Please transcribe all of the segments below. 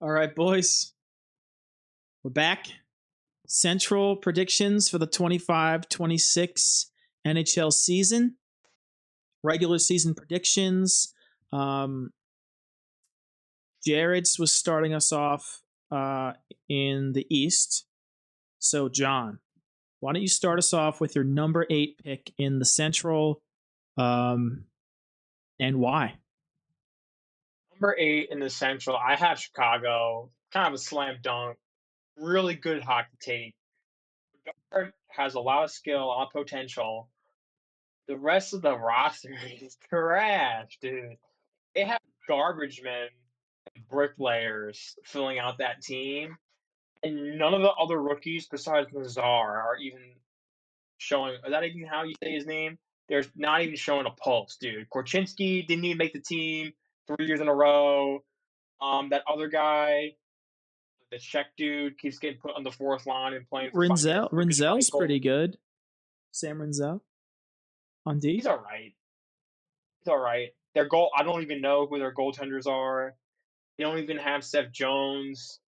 All right, boys, we're back. Central predictions for the 25-26 NHL season. Regular season predictions. Um, Jared's was starting us off in the East. So, John, why don't you start us off with your number 8 pick in the Central, and why? Number 8 in the Central, I have Chicago. Kind of a slam dunk. Really good hockey take. Bedard has a lot of skill, a lot of potential. The rest of the roster is trash, dude. They have garbage men and bricklayers filling out that team, and none of the other rookies besides Nazar are even showing. Is that even how you say his name? They're not even showing a pulse, dude. Korchinski didn't even make the team 3 years in a row. That other guy, the Czech dude, keeps getting put on the fourth line and playing for fucking Lukas Rinzel's Reichel. pretty good. Sam Rinzel on He's D. all right. He's all right. Their goal. I don't even know who their goaltenders are. They don't even have Seth Jones.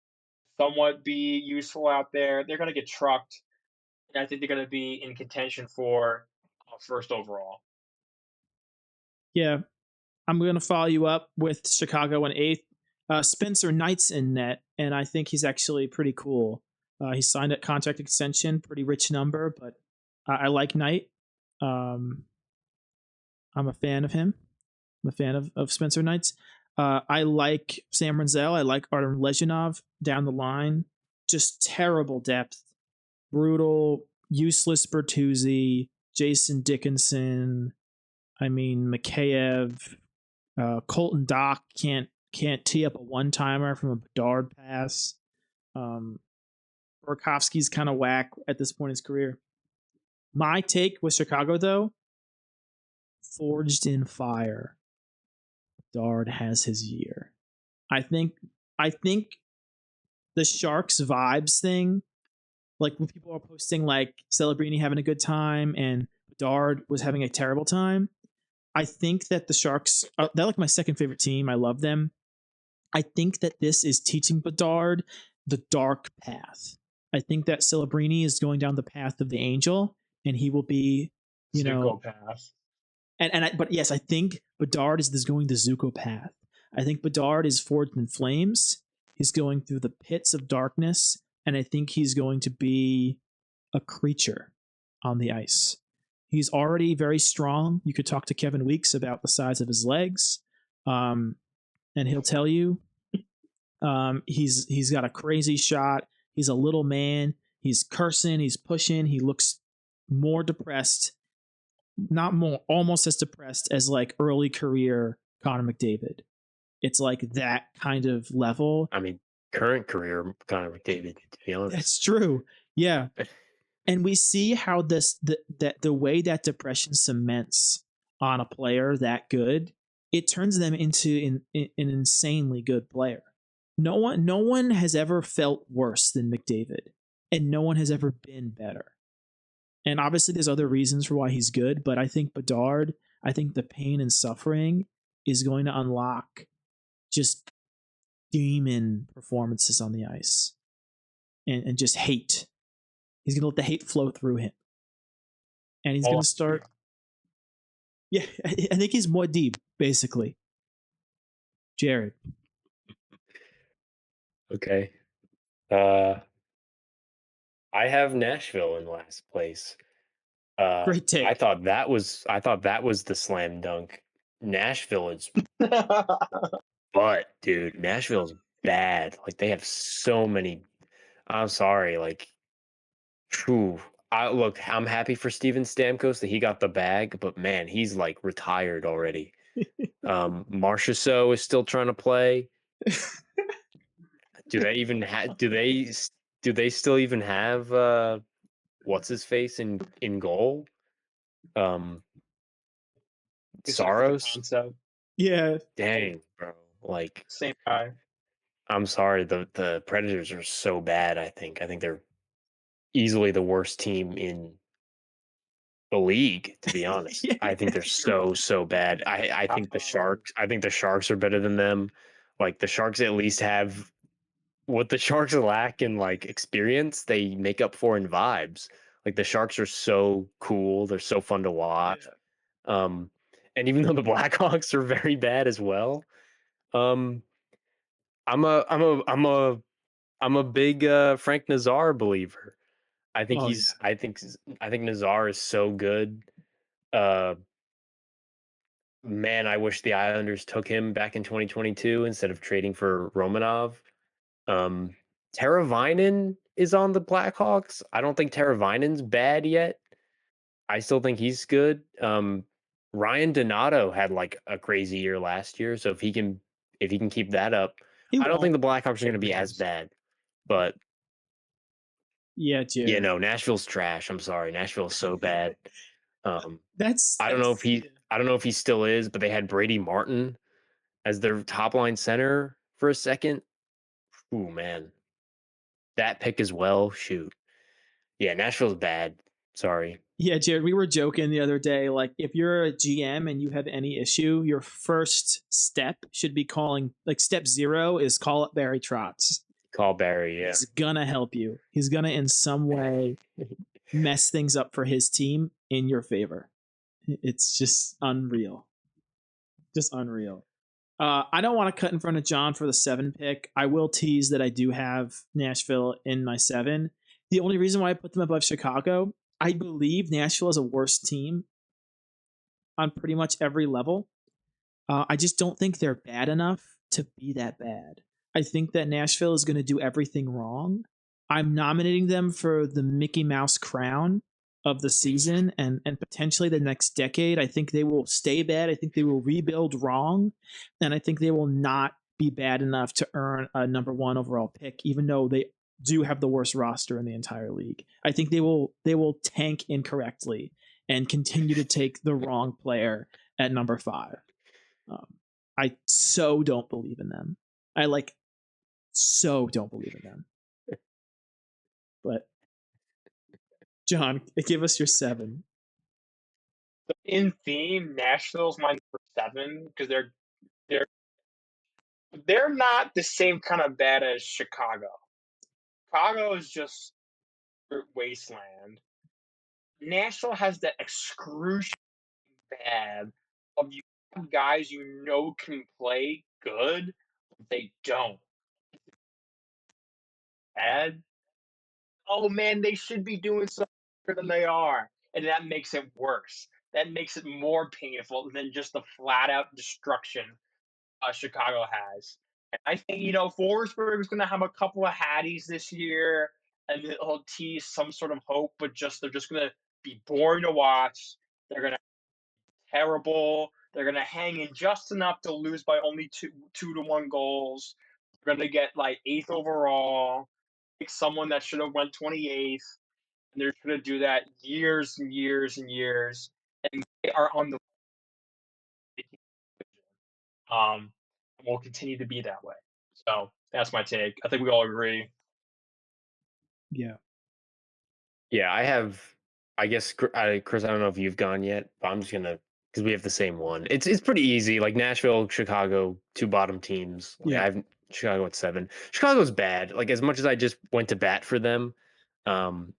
Somewhat be useful out there. They're gonna get trucked, and I think they're gonna be in contention for first overall. Yeah, I'm going to follow you up with Chicago in 8th. Spencer Knight's in net, and I think he's actually pretty cool. He signed a contract extension, pretty rich number, but I like Knight. Um, I'm a fan of him. I'm a fan of Spencer Knight's. I like Sam Rinzel. I like Artem Lezhinov down the line. Just terrible depth. Brutal, useless Bertuzzi, Jason Dickinson. I mean, Mikheyev, Colton Dock can't tee up a one timer from a Bedard pass. Burakovsky's kind of whack at this point in his career. My take with Chicago, though, forged in fire. Bedard has his year. I think the Sharks vibes thing, like when people are posting like Celebrini having a good time and Bedard was having a terrible time. I think that the Sharks, they're like my second favorite team. I love them. I think that this is teaching Bedard the dark path. I think that Celebrini is going down the path of the angel, and he will be, Zuko pass. But yes, I think Bedard is going the Zuko path. I think Bedard is forged in flames. He's going through the pits of darkness, and I think he's going to be a creature on the ice. He's already very strong. You could talk to Kevin Weeks about the size of his legs, and he'll tell you he's got a crazy shot. He's a little man. He's cursing. He's pushing. He looks more depressed, not more, almost as depressed as like early career Connor McDavid. It's like that kind of level. I mean, current career Connor McDavid, to be honest. That's true. Yeah. And we see how the way that depression cements on a player that good, it turns them into an insanely good player. No one has ever felt worse than McDavid, and no one has ever been better. And obviously, there's other reasons for why he's good, but I think Bedard, I think the pain and suffering is going to unlock just demon performances on the ice, and just hate. He's going to let the hate flow through him. And he's going to start. Yeah, I think he's more deep, basically. Jared. Okay. I have Nashville in last place. Great take. I thought that was the slam dunk. Nashville is but dude, Nashville's bad. Like they have so many. I'm sorry, like whew. I'm happy for Steven Stamkos that he got the bag, but man, he's like retired already. Marchessault is still trying to play. Do they even do they still even have what's his face in goal? Saros? Yeah. Dang, bro. Like Same guy. I'm sorry, the Predators are so bad, I think. I think they're easily the worst team in the league, to be honest. Yeah, I think they're so bad. I think the Sharks are better than them. Like the Sharks at least have what the Sharks lack in like experience, they make up for in vibes. Like the Sharks are so cool, they're so fun to watch. Um, and even though the Blackhawks are very bad as well, um, I'm a big Frank Nazar believer. I think Oh yeah. I think Nazar is so good. Uh, Man, I wish the Islanders took him back in 2022 instead of trading for Romanov. Um, Teravainen is on the Blackhawks. I don't think Teravainen's bad yet. I still think he's good. Ryan Donato had like a crazy year last year, so if he can keep that up, He I don't think won't. the Blackhawks are going to be as bad. But Yeah, yeah, Jared. no, Nashville's trash. I'm sorry, Nashville's so bad. Um, That's I don't know if he still is, but they had Brady Martin as their top line center for a second. Ooh, man, that pick as well. Shoot, yeah, Nashville's bad. Sorry, Yeah, Jared, we were joking the other day. Like, if you're a GM and you have any issue, your first step should be calling, like, step zero is call up Barry Trotz. call Barry. Yeah, He's gonna help you. He's gonna, in some way, mess things up for his team in your favor. It's just unreal. Just unreal. I don't want to cut in front of John for the 7 pick. I will tease that I do have Nashville in my 7. The only reason why I put them above Chicago, I believe Nashville is a worse team on pretty much every level. I just don't think they're bad enough to be that bad. I think that Nashville is going to do everything wrong. I'm nominating them for the Mickey Mouse crown of the season and potentially the next decade. I think they will stay bad. I think they will rebuild wrong. And I think they will not be bad enough to earn a number 1 overall pick, even though they do have the worst roster in the entire league. I think they will tank incorrectly and continue to take the wrong player at number 5. Um, I so don't believe in them. I so don't believe in them. But John, give us your 7. In theme, Nashville's my number 7 because they're not the same kind of bad as Chicago. Chicago is just wasteland. Nashville has that excruciating bad of you have guys you know can play good, but they don't. Bad. Oh man, they should be doing something better than they are, and that makes it worse. That makes it more painful than just the flat out destruction Chicago has. And I think Forsberg is going to have a couple of Hatties this year, and he'll tease some sort of hope. But they're just going to be boring to watch. They're going to be terrible. They're going to hang in just enough to lose by only 2-1 goals. They're going to get like 8th overall. Pick someone that should have went 28th, and they're going to do that years and years and years. And they are on the Um, will continue to be that way. So that's my take. I think we all agree. Yeah. yeah, I guess, Chris. I don't know if you've gone yet, but I'm just gonna because we have the same one. It's pretty easy. Like Nashville, Chicago, 2 bottom teams. Like Yeah. I have Chicago at 7. Chicago's bad. Like as much as I just went to bat for them, um,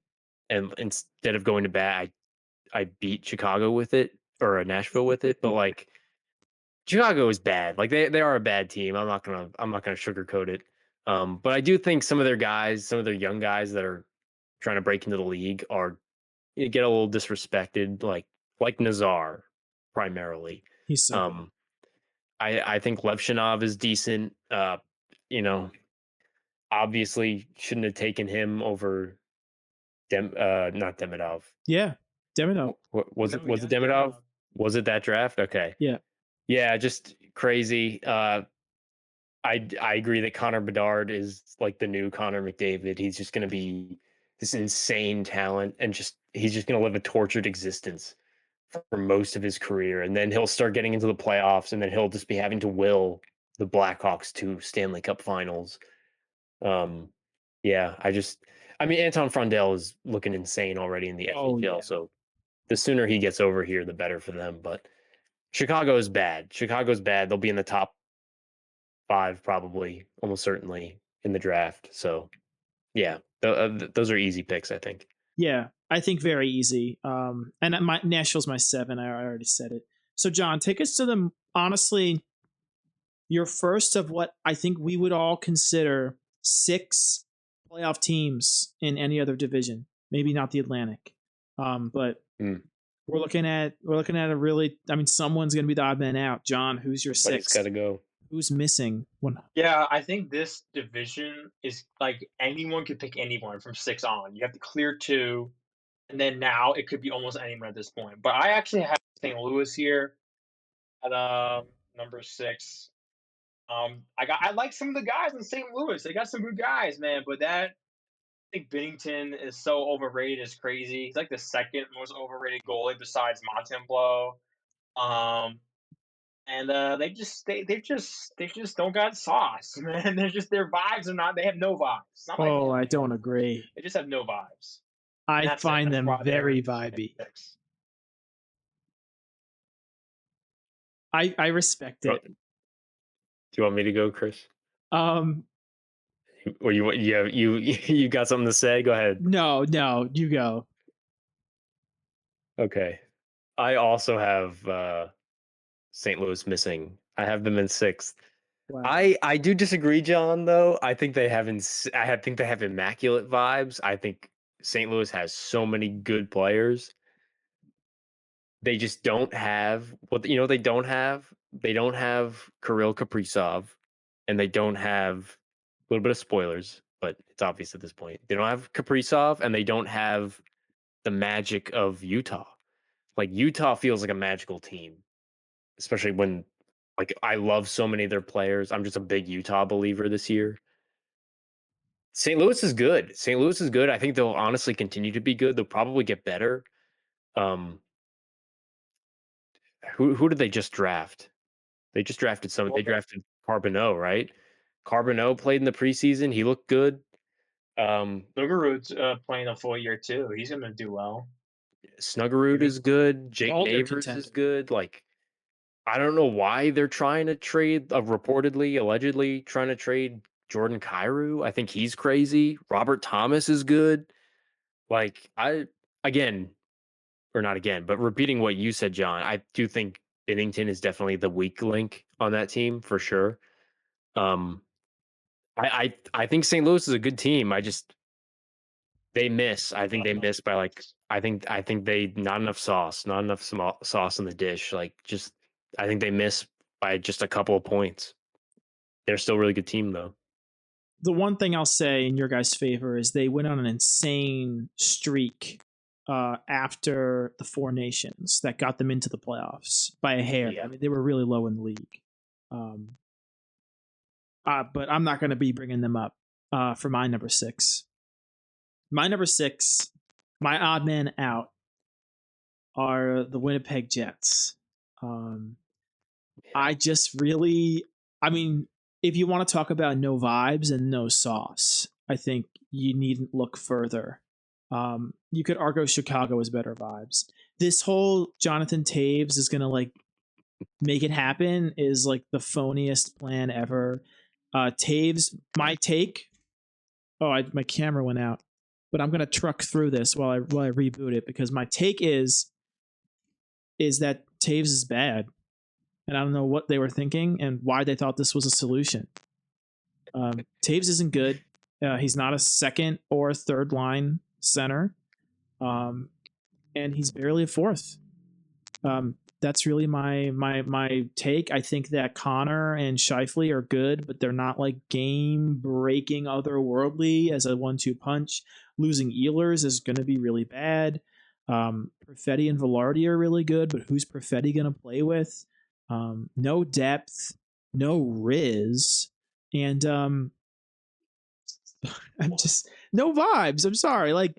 and instead of going to bat, I beat Chicago with it or Nashville with it. But like Chicago is bad. Like they are a bad team. I'm not gonna sugarcoat it. But I do think some of their guys, some of their young guys that are trying to break into the league are get a little disrespected, like Nazar primarily. He's so good. Um, I think Levshinov is decent. You know, obviously shouldn't have taken him over not Demidov. Yeah. Demino. Was it Demidov? Was it that draft? Okay. Yeah. Yeah, just crazy. I agree that Connor Bedard is like the new Connor McDavid. He's just going to be this insane talent, and he's just going to live a tortured existence for most of his career, and then he'll start getting into the playoffs, and then he'll just be having to will the Blackhawks to Stanley Cup Finals. Um, yeah, I mean, Anton Frondell is looking insane already in the Oh, FHL, yeah. so the sooner he gets over here, the better for them. But Chicago is bad. Chicago's bad. They'll be in the top 5 probably, almost certainly in the draft. So yeah, those are easy picks, I think. Yeah, I think very easy. And my Nashville's my 7. I already said it. So John, take us to the honestly your first of what I think we would all consider 6 playoff teams in any other division. Maybe not the Atlantic, but we're looking at a really. I mean, someone's going to be the odd man out. John, who's your But it's 6th? got to go. Who's missing? One. Yeah, I think this division is like anyone could pick anyone from 6 on. You have to clear 2, and then now it could be almost anyone at this point. But I actually have St. Louis here at number 6. I like some of the guys in St. Louis. They got some good guys, man. But I think Binnington is so overrated. It's crazy. He's like the second most overrated goalie besides Montembeault. Um, and they just don't got sauce, man. Their vibes are not. They have no vibes. It's not like Oh, I don't agree. they just have no vibes. And I that's it. find That's them why they're very vibey. 6. I respect it. Do you want me to go, Chris? Um, Or you got something to say? Go ahead. no, you go. Okay. I also have St. Louis missing. I have them in 6th. Wow. I do disagree, John. Though I think they have think they have immaculate vibes. I think St. Louis has so many good players. They just don't have what they don't have. They don't have Kirill Kaprizov, and they don't have a little bit of spoilers, but it's obvious at this point. They don't have Kaprizov, and they don't have the magic of Utah. Like Utah feels like a magical team, especially when I love so many of their players. I'm just a big Utah believer this year. St. Louis is good. St. Louis is good. I think they'll honestly continue to be good. They'll probably get better. Who did they just draft? They just drafted some. They drafted Carbonneau, right? Carbonneau played in the preseason. He looked good. Snuggerud's playing a full year too. He's gonna do well. Snuggerud is good. Jake All their Neighbors is contenders. good. Like, I don't know why they're trying to trade, allegedly trying to trade Jordan Kyrou. I think he's crazy. Robert Thomas is good. Like, again, or not again, but repeating what you said, John, I do think Binnington is definitely the weak link on that team for sure. I think St. Louis is a good team. They miss. I think they miss by I think they not enough sauce, not enough sauce in the dish. I think they miss by just a couple of points. They're still a really good team though. The one thing I'll say in your guys' favor is they went on an insane streak after the 4 Nations that got them into the playoffs by a hair. Yeah. I mean, they were really low in the league. But I'm not going to be bringing them up for my number 6. My number 6, my odd man out, are the Winnipeg Jets. I just really, I mean, if you want to talk about no vibes and no sauce, I think you needn't look further. You could argue Chicago has better vibes. This whole Jonathan Taves is gonna make it happen is like the phoniest plan ever. Taves, my take. Oh, my camera went out, but I'm gonna truck through this while I reboot it because my take is that Taves is bad, and I don't know what they were thinking and why they thought this was a solution. Taves isn't good. He's not a second or third line center, and he's barely a fourth. That's really my take. I think that Connor and Scheifele are good, but they're not like game breaking otherworldly as a 1-2 punch. Losing Ehlers is going to be really bad. Perfetti and Velarde are really good, but who's Perfetti going to play with? No depth, no Riz, and I'm just no vibes. I'm sorry. Like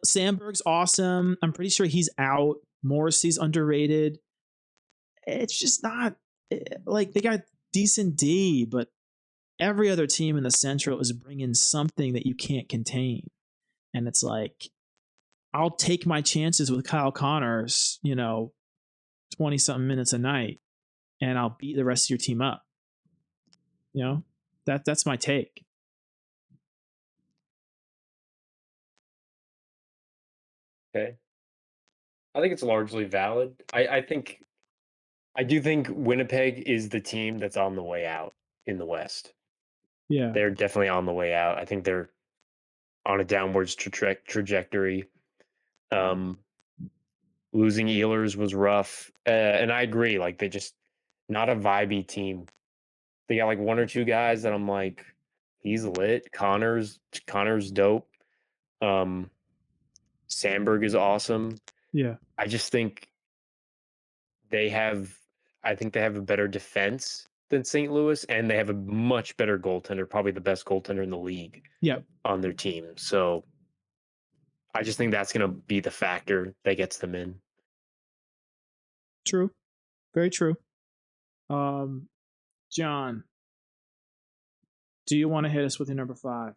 Sandberg's awesome. I'm pretty sure he's out. Morrissey's underrated. It's just not like they got decent D, but every other team in the Central is bringing something that you can't contain. And it's like, I'll take my chances with Kyle Connors, 20 something minutes a night, and I'll beat the rest of your team up. That's my take. Okay. I think it's largely valid. I do think Winnipeg is the team that's on the way out in the West. Yeah. They're definitely on the way out. I think they're on a downwards trajectory. Losing Ehlers was rough, and I agree. Like they just not a vibey team. They got like one or two guys that I'm like, he's lit. Connor's dope. Um, Sandberg is awesome. Yeah. I just think they have. I think they have a better defense than St. Louis, and they have a much better goaltender, probably the best goaltender in the league Yeah. on their team. So I just think that's going to be the factor that gets them in. True. Very true. John, do you want to hit us with your number 5?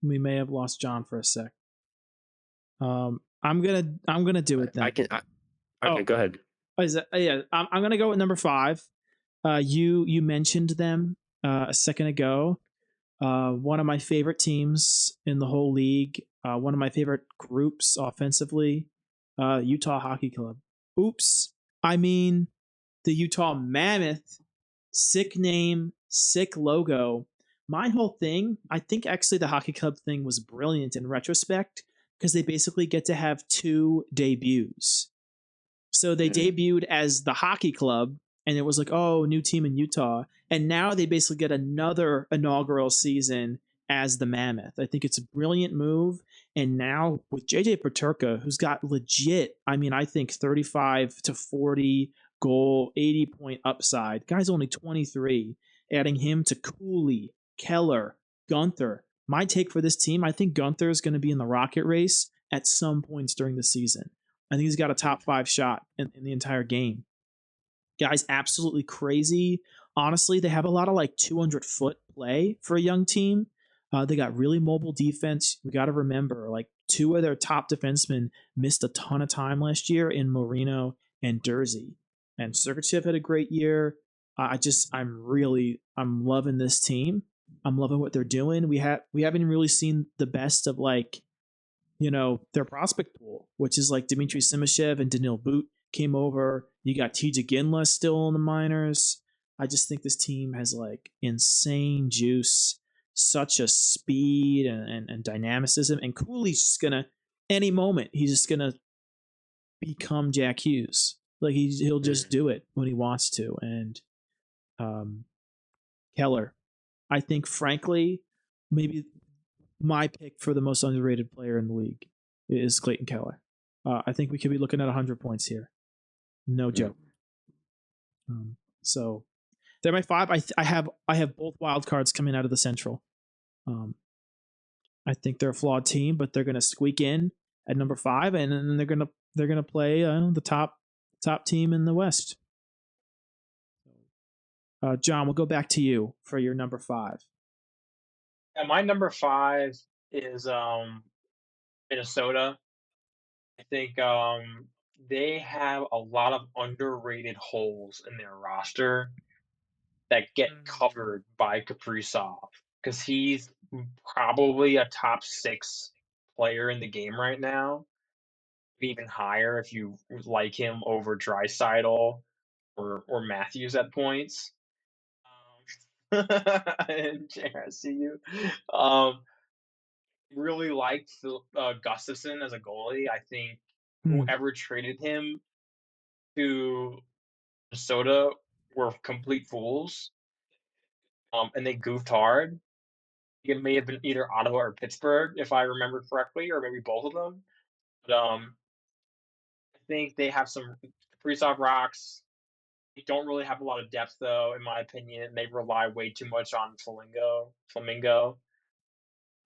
We may have lost John for a sec. I'm gonna do it then. I can. Okay, go ahead. Yeah, I'm gonna go with number 5. You mentioned them a second ago. One of my favorite teams in the whole league. One of my favorite groups offensively. Utah Hockey Club. Oops, I mean the Utah Mammoth. Sick name, sick logo. My whole thing, I think actually the hockey club thing was brilliant in retrospect because they basically get to have 2 debuts. So they debuted as the hockey club, and it was like, oh, new team in Utah. And now they basically get another inaugural season as the Mammoth. I think it's a brilliant move. And now with JJ Paterka, who's got legit, I mean, I think 35 to 40 goal, 80-point upside. Guy's only 23. Adding him to Cooley, Keller, Gunther. My take for this team, I think Gunther is going to be in the Rocket race at some points during the season. I think he's got a top 5 shot in the entire game. Guy's absolutely crazy. Honestly, they have a lot of like 200-foot play for a young team. They got really mobile defense. We got to remember, like 2 of their top defensemen missed a ton of time last year in Marino and Dursey. And Sergachev had a great year. I'm loving this team. I'm loving what they're doing. We haven't really seen the best of like their prospect pool, which is like Dmitry Simashev and Daniil Boot came over. You got TJ Ginla still in the minors. I just think this team has like insane juice, such a speed and dynamicism. And Cooley's just gonna any moment he's just gonna become Jack Hughes. Like he'll just do it when he wants to. And Keller, I think frankly, maybe my pick for the most underrated player in the league is Clayton Keller. I think we could be looking at 100 points here. No joke. So they're my 5. I have both wild cards coming out of the Central. I think they're a flawed team, but they're going to squeak in at number 5, and then they're gonna play the top team in the West. John, we'll go back to you for your number 5. Yeah, my number 5 is Minnesota. I think they have a lot of underrated holes in their roster that get covered by Kaprizov because he's probably a top 6 player in the game right now, even higher if you like him over Draisaitl or Matthews at points. And I see you. Really liked Gustafson as a goalie. I think whoever traded him to Minnesota were complete fools. And they goofed hard. It may have been either Ottawa or Pittsburgh, if I remember correctly, or maybe both of them. But I think they have some Kaprizov rocks. They don't really have a lot of depth, though, in my opinion. They rely way too much on Flamingo.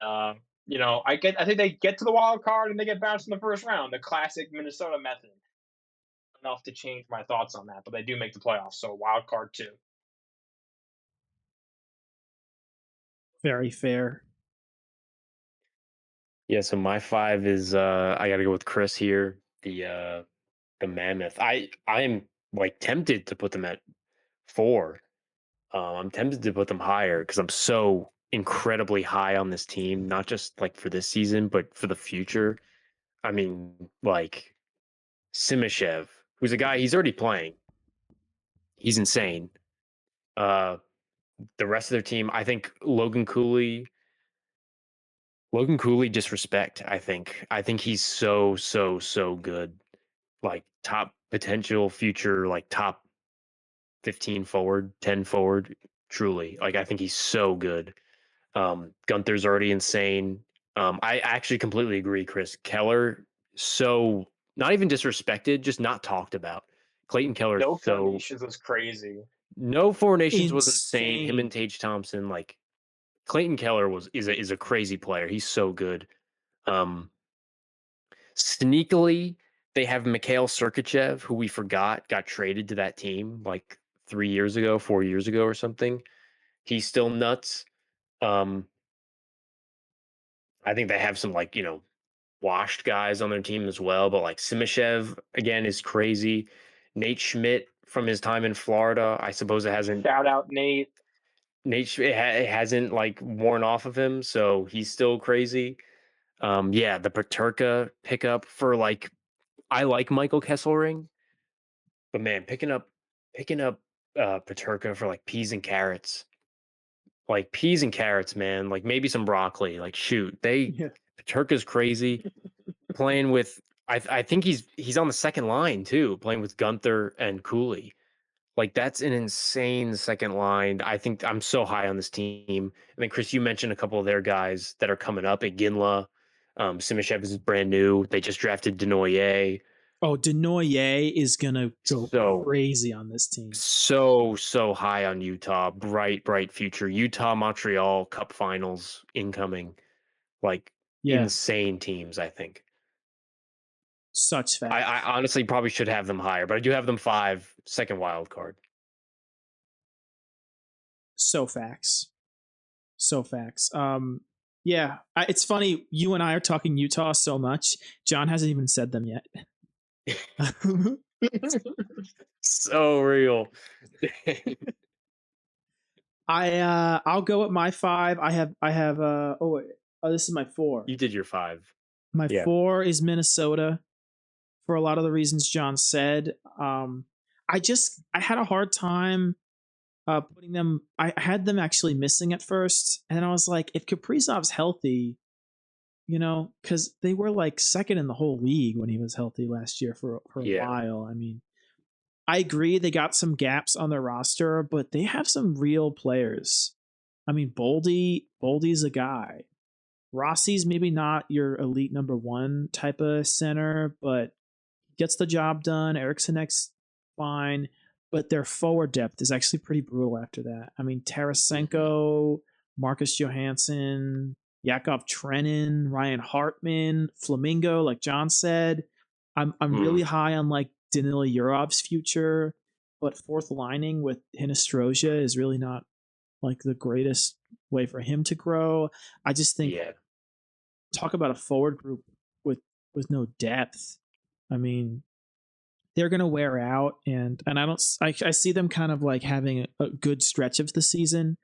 I think they get to the wild card and they get bounced in the first round, the classic Minnesota method. Enough to change my thoughts on that, but they do make the playoffs, so wild card too. Very fair. Yeah, so my 5 is I got to go with Chris here. The Mammoth. I am like tempted to put them at 4. I'm tempted to put them higher because I'm so incredibly high on this team, not just like for this season, but for the future. I mean, like Simishev, who's a guy he's already playing. He's insane. Uh, the rest of their team, I think Logan Cooley disrespect. I think he's so good. Like top potential future, like top 15 forward, 10 forward. Truly, like I think he's so good. Gunther's already insane. I actually completely agree, Chris. Keller, so not even disrespected, just not talked about. Clayton Keller, No Four so Nations was crazy. no Four Nations was insane. Him Insane. and Tage Thompson, like Clayton Keller is a crazy player. He's so good. Um, Sneakily, they have Mikhail Sergachev, who we forgot got traded to that team like 3 years ago, 4 years ago, or something. He's still nuts. Um, I think they have some like washed guys on their team as well, but like Simishev again is crazy. Nate Schmidt from his time in Florida, I suppose it hasn't Shout out Nate. it hasn't like worn off of him, so he's still crazy. Yeah, the Paterka pickup for like I like Michael Kesselring, but man, picking up Paterka for like peas and carrots. Like peas and carrots, man. Like maybe some broccoli. Like shoot, Yeah. Paterka's crazy. Playing with I think he's on the second line too, playing with Gunther and Cooley. Like that's an insane second line. I think I'm so high on this team. And then Chris, you mentioned a couple of their guys that are coming up. Iginla, Simishev is brand new. They just drafted Denoyer. Oh, Denoyer is gonna go So crazy on this team. so high on Utah. Bright future. Utah Montreal Cup Finals incoming. Like Yeah, insane teams, I think. such I, facts. I honestly probably should have them higher, but I do have them 5, second wild card. So facts. So facts. Yeah, it's funny. You and I are talking Utah so much. John hasn't even said them yet. So real. I'll go with my 5. I have oh wait. Oh, this is my 4. You did your 5. My Yeah. 4 is Minnesota for a lot of the reasons John said. I had a hard time putting them. I had them actually missing at first, and then I was like, if Kaprizov's healthy, because they were like second in the whole league when he was healthy last year for a Yeah. while. I mean, I agree they got some gaps on their roster, but they have some real players. I mean, Boldy's a guy. Rossi's maybe not your elite number 1 type of center, but gets the job done. Eriksson's fine, but their forward depth is actually pretty brutal after that. I mean, Tarasenko, Marcus Johansson, Yakov Trenin, Ryan Hartman, Flamingo, like John said. I'm really high on like Danila Yurov's future, but fourth lining with Hinostroza is really not like the greatest way for him to grow. I just think talk about a forward group with no depth. I mean, they're going to wear out, and I see them kind of like having a good stretch of the season.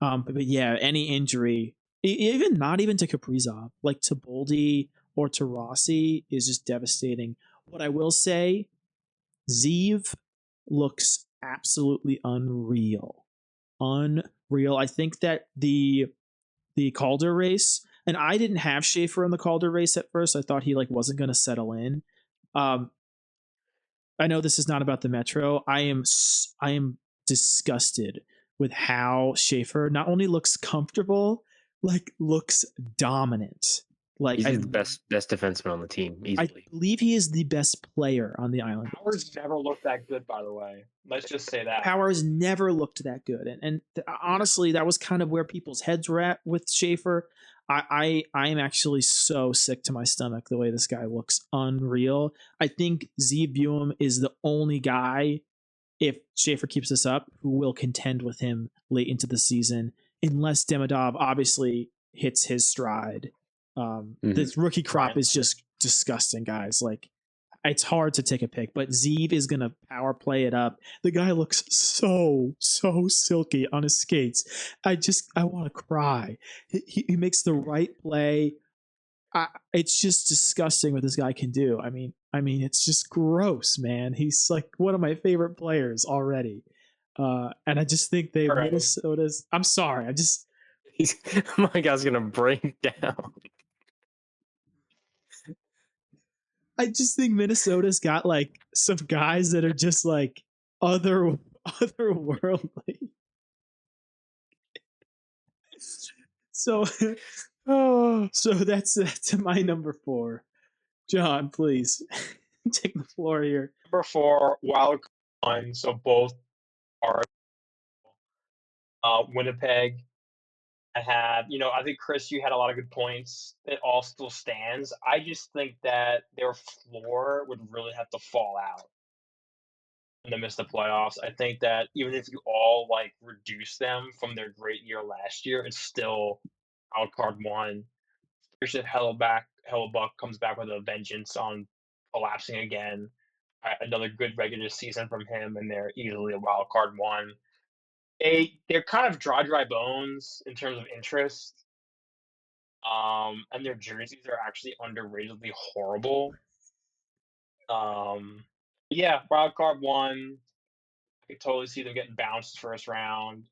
But yeah, any injury, even not even to Kaprizov, like to Boldy or to Rossi, is just devastating. What I will say, Zeev looks absolutely unreal. I think that the Calder race, and I didn't have Schaefer in the Calder race at first. I thought he like wasn't going to settle in. I know this is not about the Metro. I am disgusted with how Schaefer not only looks comfortable, like looks dominant. Like He's the best defenseman on the team, I easily. believe he is the best player on the island. Powers never looked that good, by the way. Let's just say that. Powers never looked that good, and honestly, that was kind of where people's heads were at with Schaefer. I am actually so sick to my stomach the way this guy looks. Unreal. I think Z Buum is the only guy, if Schaefer keeps this up, who will contend with him late into the season, unless Demidov obviously hits his stride. This rookie crop is just disgusting, guys. Like, it's hard to take a pick, but Zeev is gonna power play it up. The guy looks so silky on his skates. I want to cry. He makes the right play. It's just disgusting what this guy can do. It's just gross, man. He's like one of my favorite players already, and I just think All right. Minnesota's. I'm sorry, He's my guy's gonna break down. I just think Minnesota's got like some guys that are just like otherworldly. So Oh, so that's my number 4. John, please take the floor here. Number 4, wild card 1, so both are Winnipeg. I think Chris, you had a lot of good points. It all still stands. I just think that their floor would really have to fall out when they miss the playoffs. I think that even if you all like reduce them from their great year last year, it's still wild card 1. Especially if Hellebuck comes back with a vengeance on collapsing again. Another good regular season from him, and they're easily a wild card 1. They're kind of dry bones in terms of interest. And their jerseys are actually underratedly horrible. Yeah, wild card 1. I could totally see them getting bounced first round.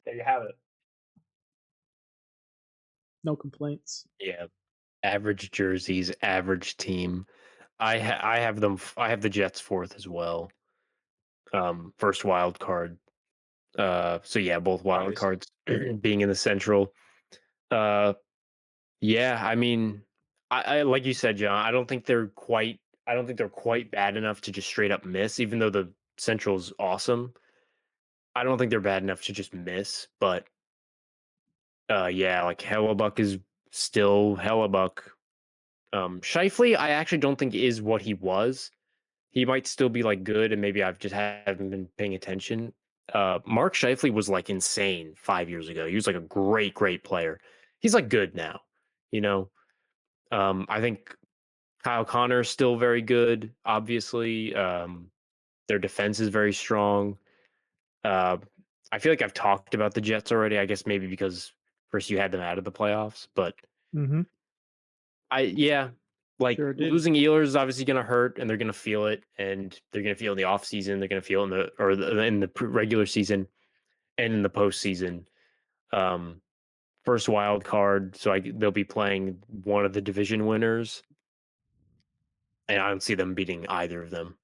There you have it. No complaints. yeah, average jerseys, average team. I have them. I have the Jets 4th as well. First wild card. So yeah, both wild Nice. cards being in the Central. Uh, yeah, I mean, I like you said, John. I don't think they're quite. I don't think they're quite bad enough to just straight up miss. Even though the Central's awesome, I don't think they're bad enough to just miss. But yeah, like Hellebuck is still Hellebuck. Shifley, I actually don't think is what he was. He might still be like good, and maybe I've just haven't been paying attention. Mark Scheifele was like insane 5 years ago. He was like a great player. He's like good now, you know. I think Kyle Connor is still very good. Obviously, their defense is very strong. Uh, I feel like I've talked about the Jets already. I guess maybe because first you had them out of the playoffs, but Mm-hmm. yeah, like Sure did. losing Ehlers is obviously going to hurt, and they're going to feel it, and they're going to feel in the off season. They're going to feel in the regular season and in the postseason. Um, First wild card, so they'll be playing one of the division winners, and I don't see them beating either of them.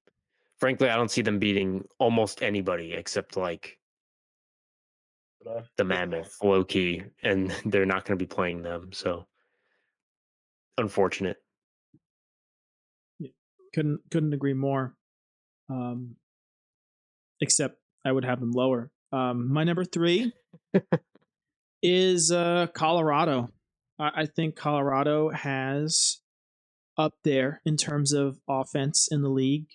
Frankly, I don't see them beating almost anybody except like the Mammoth, low key, and they're not going to be playing them. So unfortunate. Yeah. Couldn't agree more. Except I would have them lower. My number 3 is Colorado. I think Colorado has up there in terms of offense in the league.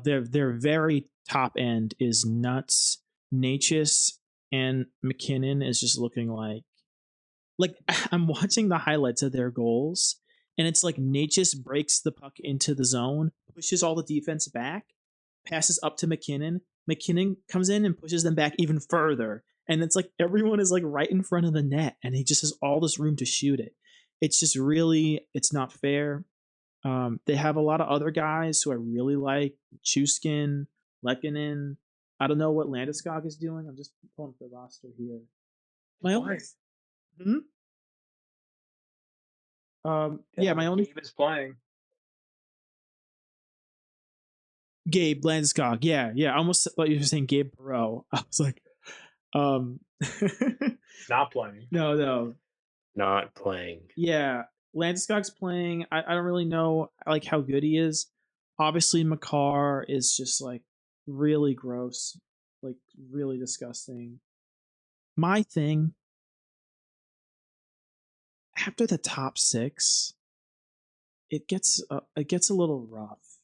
Their very top end is nuts. Natchez and McKinnon is just looking like I'm watching the highlights of their goals, and it's like Natchez breaks the puck into the zone, pushes all the defense back, passes up to McKinnon. McKinnon comes in and pushes them back even further, and it's like everyone is like right in front of the net, and he just has all this room to shoot it. It's just really, it's not fair. They have a lot of other guys who I really like, Chuskin, Lehkonen. I don't know what Landeskog is doing. I'm just pulling up the roster here. My only, hmm? My only Gabe is playing. Gabe Landeskog. Yeah. I almost thought you were saying Gabe Perreault. I was like, Not playing. no. Not playing. Yeah, Landeskog's playing. I don't really know like how good he is. Obviously, Makar is just like really gross, like really disgusting. My thing after the top 6, it gets a little rough.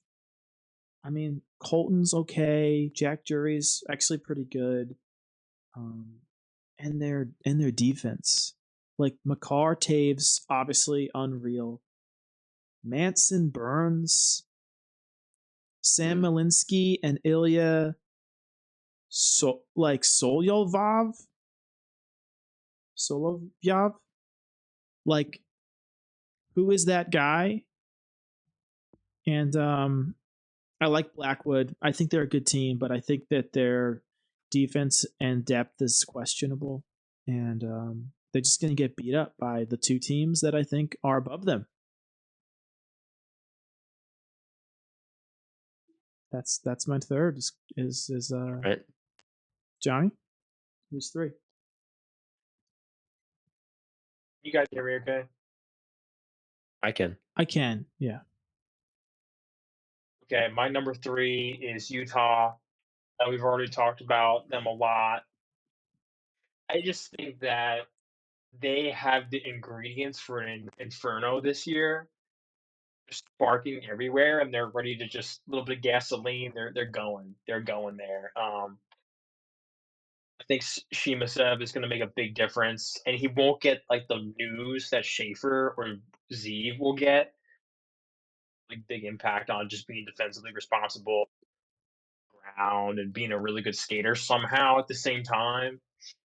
I mean, Colton's okay. Jack Jury's actually pretty good. And their defense, like Makar, Taves, obviously unreal. Manson, Burns, Sam Malinsky, and Ilya Solovyev. Solovyev? Like, who is that guy? And I like Blackwood. I think they're a good team, but I think that their defense and depth is questionable. And they're just going to get beat up by the two teams that I think are above them. That's my third is Right. Johnny. Who's three? You guys hear me okay? I can. I can, yeah. Okay, my number 3 is Utah. We've already talked about them a lot. I just think that they have the ingredients for an inferno this year, sparking everywhere, and they're ready to just a little bit of gasoline. They're going there. I think Shimasev is going to make a big difference, and he won't get like the news that Schaefer or Zeev will get. Like big impact on just being defensively responsible, ground, and being a really good skater somehow at the same time.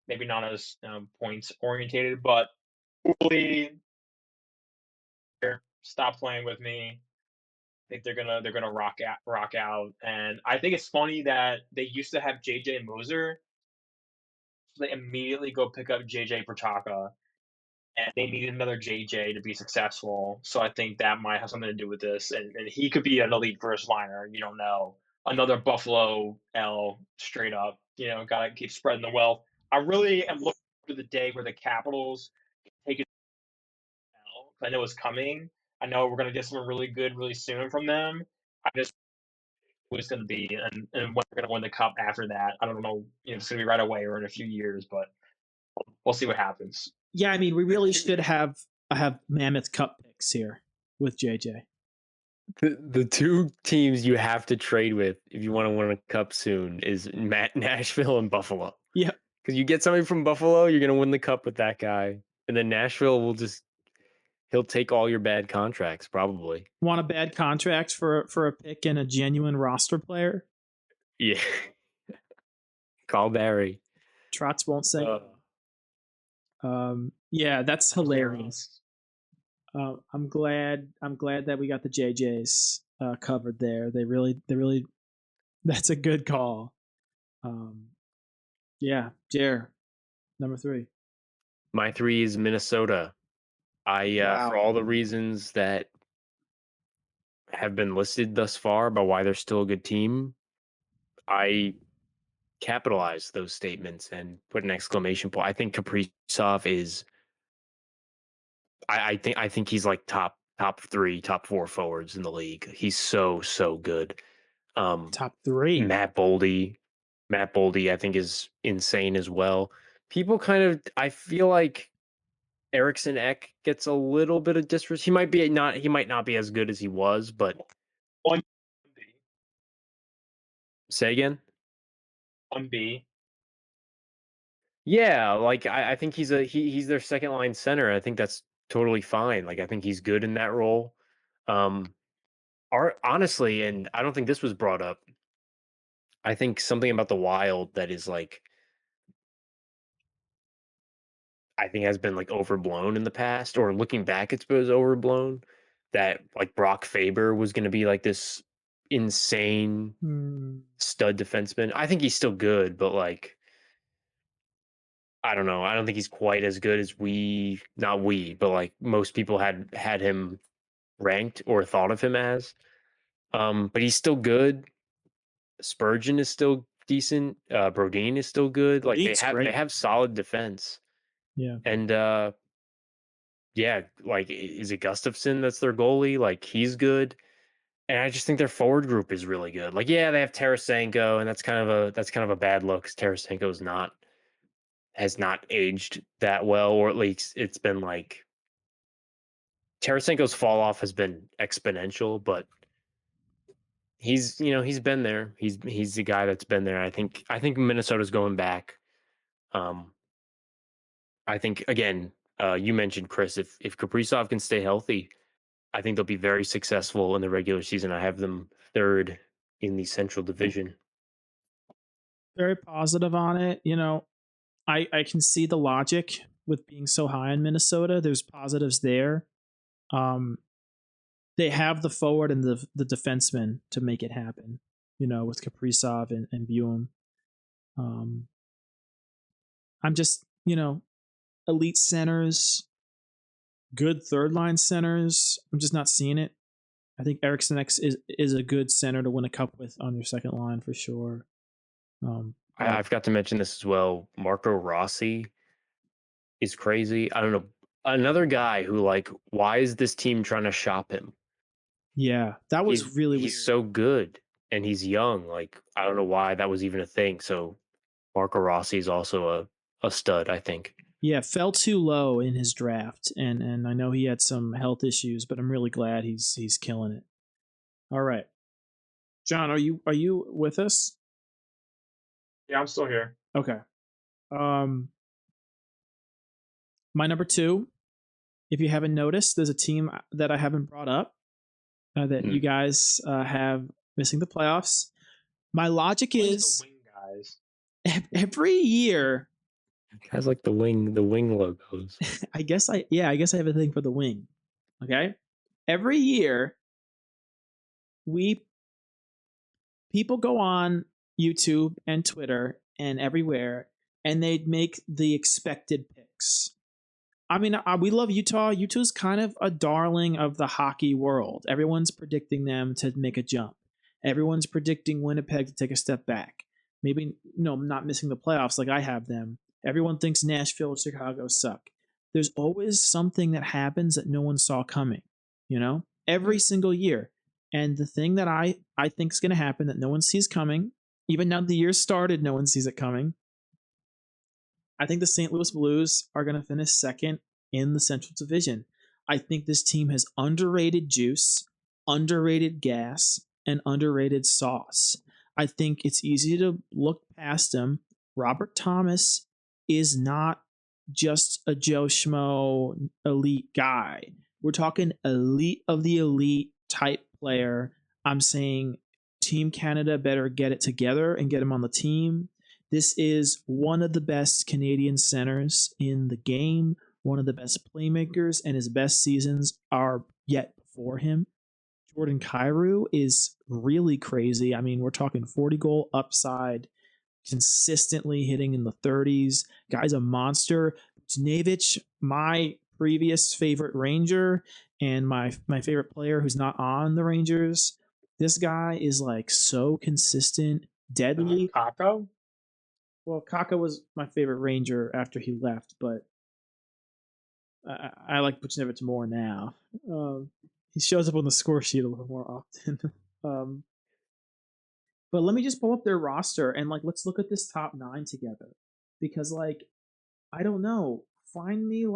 Maybe not as points orientated, but hopefully, stop playing with me. I think they're gonna rock out, and I think it's funny that they used to have JJ Moser, so they immediately go pick up JJ Pertaka, and they need another JJ to be successful. So I think that might have something to do with this, and he could be an elite first liner. You don't know. Another Buffalo L straight up. Gotta keep spreading the wealth. I really am looking for the day where the Capitals take it L. I know it's coming. I know we're gonna get something really good really soon from them. I just who it's going to be and when we're going to win the cup after that. I don't know if it's going to be right away or in a few years, but we'll see what happens. Yeah, I mean, we really should have Mammoth Cup picks here with JJ. The two teams you have to trade with if you want to win a cup soon is Nashville and Buffalo. Yeah. Because you get somebody from Buffalo, you're going to win the cup with that guy. And then Nashville will he'll take all your bad contracts, probably. Want a bad contract for a pick and a genuine roster player? Yeah. Call Barry. Trotz won't say. Yeah, that's hilarious. I'm glad that we got the JJs covered there. They really that's a good call. Yeah, Jer, number 3. My 3 is Minnesota. For all the reasons that have been listed thus far about why they're still a good team, I capitalize those statements and put an exclamation point. I think Kaprizov is. I think he's like top 3, top 4 forwards in the league. He's so good. Top 3. Matt Boldy, I think is insane as well. People I feel like Eriksson Ek gets a little bit of disrespect. He might not be as good as he was, but One B. Say again? 1B. Yeah, like I think he's their second line center. I think that's totally fine. Like I think he's good in that role. Honestly, and I don't think this was brought up. I think something about the Wild that is like I think has been like overblown in the past, or looking back, it's was overblown. That like Brock Faber was going to be like this insane stud defenseman. I think he's still good, but like I don't know. I don't think he's quite as good as but like most people had him ranked or thought of him as. But he's still good. Spurgeon is still decent. Brodin is still good. Like they have solid defense. Yeah. And yeah, like is it Gustafsson that's their goalie? Like he's good. And I just think their forward group is really good. Like, yeah, they have Tarasenko, and that's kind of a bad look because Tarasenko has not aged that well, or at least it's been like Tarasenko's fall off has been exponential, but he's been there. He's the guy that's been there. I think Minnesota's going back. I think again, you mentioned Chris. If Kaprizov can stay healthy, I think they'll be very successful in the regular season. I have them third in the Central Division. Very positive on it. I can see the logic with being so high in Minnesota. There's positives there. They have the forward and the defenseman to make it happen. With Kaprizov and Buum. I'm just elite centers, good third line centers. I'm just not seeing it. I think Eriksson is a good center to win a cup with on your second line for sure. I forgot to mention this as well. Marco Rossi is crazy. I don't know. Another guy who, like, why is this team trying to shop him? Yeah, that was really weird. He's so good and he's young. Like, I don't know why that was even a thing. So Marco Rossi is also a stud, I think. Yeah, fell too low in his draft, and I know he had some health issues, but I'm really glad he's killing it. All right, John, are you with us? Yeah, I'm still here. Okay. My number 2, if you haven't noticed, there's a team that I haven't brought up that you guys have missing the playoffs. My logic is the wing guys. Every year. Guys like the wing logos. I guess I have a thing for the wing. Okay. Every year, people go on YouTube and Twitter and everywhere, and they'd make the expected picks. I mean, we love Utah. Utah's kind of a darling of the hockey world. Everyone's predicting them to make a jump. Everyone's predicting Winnipeg to take a step back. Maybe, not missing the playoffs like I have them. Everyone thinks Nashville and Chicago suck. There's always something that happens that no one saw coming, every single year. And the thing that I think is going to happen that no one sees coming, even now the year started, no one sees it coming. I think the St. Louis Blues are going to finish second in the Central Division. I think this team has underrated juice, underrated gas, and underrated sauce. I think it's easy to look past them. Robert Thomas is not just a Joe Schmo elite guy. We're talking elite of the elite type player. I'm saying Team Canada better get it together and get him on the team. This is one of the best Canadian centers in the game, one of the best playmakers, and his best seasons are yet before him. Jordan Kyrou is really crazy. I mean, we're talking 40-goal upside, consistently hitting in the 30s. Guy's a monster. Buchnevich, my previous favorite Ranger and my favorite player who's not on the Rangers. This guy is like so consistent, deadly. Kakko? Well, Kakko was my favorite Ranger after he left, but I like Buchnevich more now. He shows up on the score sheet a little more often. But let me just pull up their roster and let's look at this top 9 together, because I don't know, find me a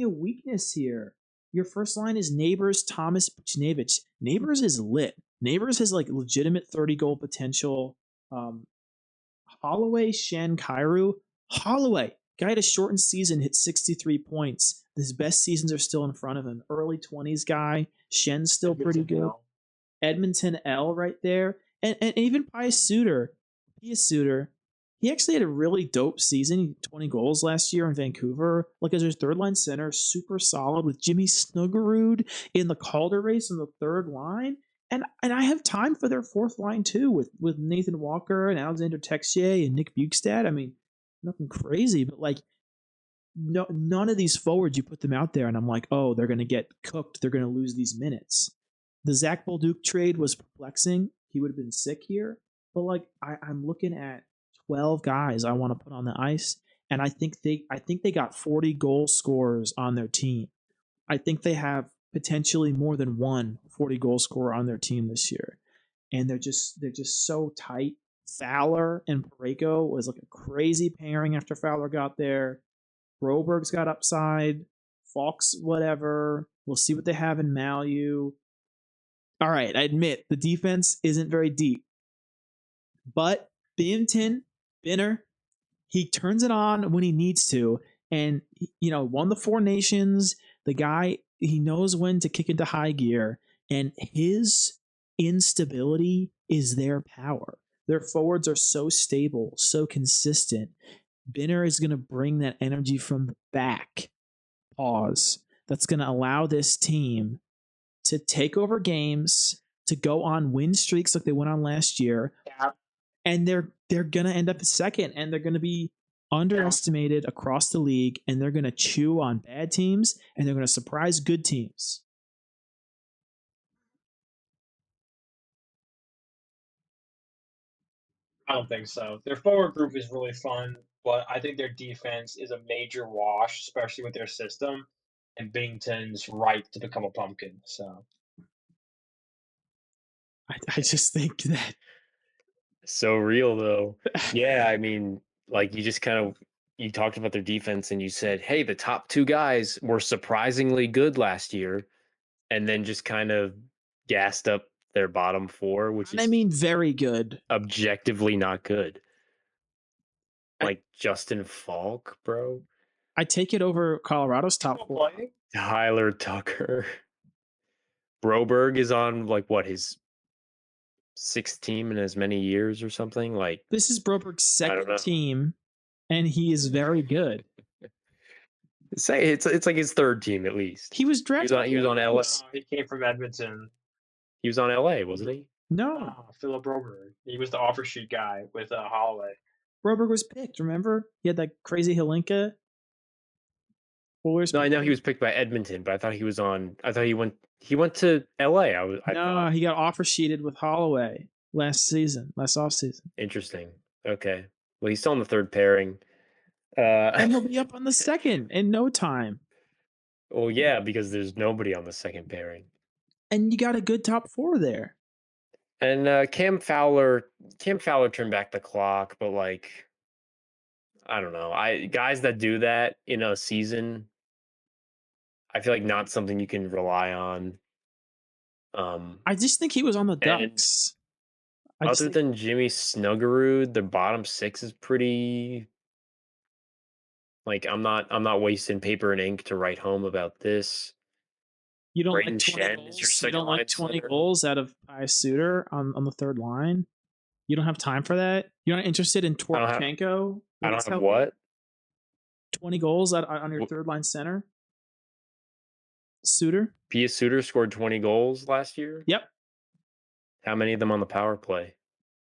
weakness here. Your first line is Neighbors, Thomas, Buchnevich. Neighbors is lit. Neighbors has legitimate 30-goal potential. Holloway, Shen, Kyrou. Holloway, guy had a shortened season, hit 63 points. His best seasons are still in front of him. Early 20s guy. Shen's still pretty good. Edmonton L right there. And even Pius Suter, he actually had a really dope season. He had 20 goals last year in Vancouver. As his third line center, super solid with Jimmy Snuggerud in the Calder race on the third line. And I have time for their fourth line too, with Nathan Walker and Alexander Texier and Nick Bukestad. I mean, nothing crazy, but none of these forwards, you put them out there and I'm like, oh, they're going to get cooked. They're going to lose these minutes. The Zach Bolduc trade was perplexing. He would have been sick here. But I'm looking at 12 guys I want to put on the ice, and I think they got 40 goal scorers on their team. I think they have potentially more than one 40-goal scorer on their team this year, and they're just so tight. Fowler and Parayko was a crazy pairing after Fowler got there. Broberg's got upside. Falk's whatever. We'll see what they have in Malu. All right, I admit the defense isn't very deep, but Binner, he turns it on when he needs to, and won the Four Nations. The guy he knows when to kick into high gear, and his instability is their power. Their forwards are so stable, so consistent. Binner is going to bring that energy from the back. Pause. That's going to allow this team to take over games, to go on win streaks like they went on last year, Yeah. and they're gonna end up second, and they're gonna be underestimated across the league, and they're gonna chew on bad teams, and they're gonna surprise good teams. I don't think so. Their forward group is really fun, but I think their defense is a major wash, especially with their system. And Bington's ripe to become a pumpkin. So I just think that So real though. Yeah, I mean, like you talked about their defense and you said, hey, the top two guys were surprisingly good last year, and then just kind of gassed up their bottom four, which and I is mean very good. objectively not good. I- Like Justin Falk, bro. I take it over Colorado's top still four. playing? Tyler Tucker. Broberg is on like what, his sixth team in as many years or something? Like, This is Broberg's I don't know. second team, and he is very good. Say it's like his third team at least. He was He drafted. was on LA. No, he came from Edmonton. He was on LA, wasn't he? No, Philip Broberg. He was the offer sheet guy with Holloway. Broberg was picked. Remember, he had that crazy Helinka. No, I know he was picked by Edmonton, but I thought he was on. I thought he went to LA. I No, thought. he got offer sheeted with Holloway last offseason. Interesting. Okay. Well, he's still on the third pairing. And he'll be up on the second in no time. Well, yeah, because there's nobody on the second pairing. And you got a good top four there. And Cam Fowler turned back the clock, but like, I don't know. Guys that do that in a season, I feel like not something you can rely on. I just think he was on the Ducks. Other than Jimmy Snuggerud, the bottom six is pretty. Like, I'm not wasting paper and ink to write home about this. You don't Brayden like 20 Schenn goals? is your You second don't like line 20 center. goals out of Pius Suter on the third line? You don't have time for that? You're not interested in Twarchenko? I don't have what? 20 goals on your third line center? Suter? Pius Suter scored 20 goals last year? Yep. How many of them on the power play?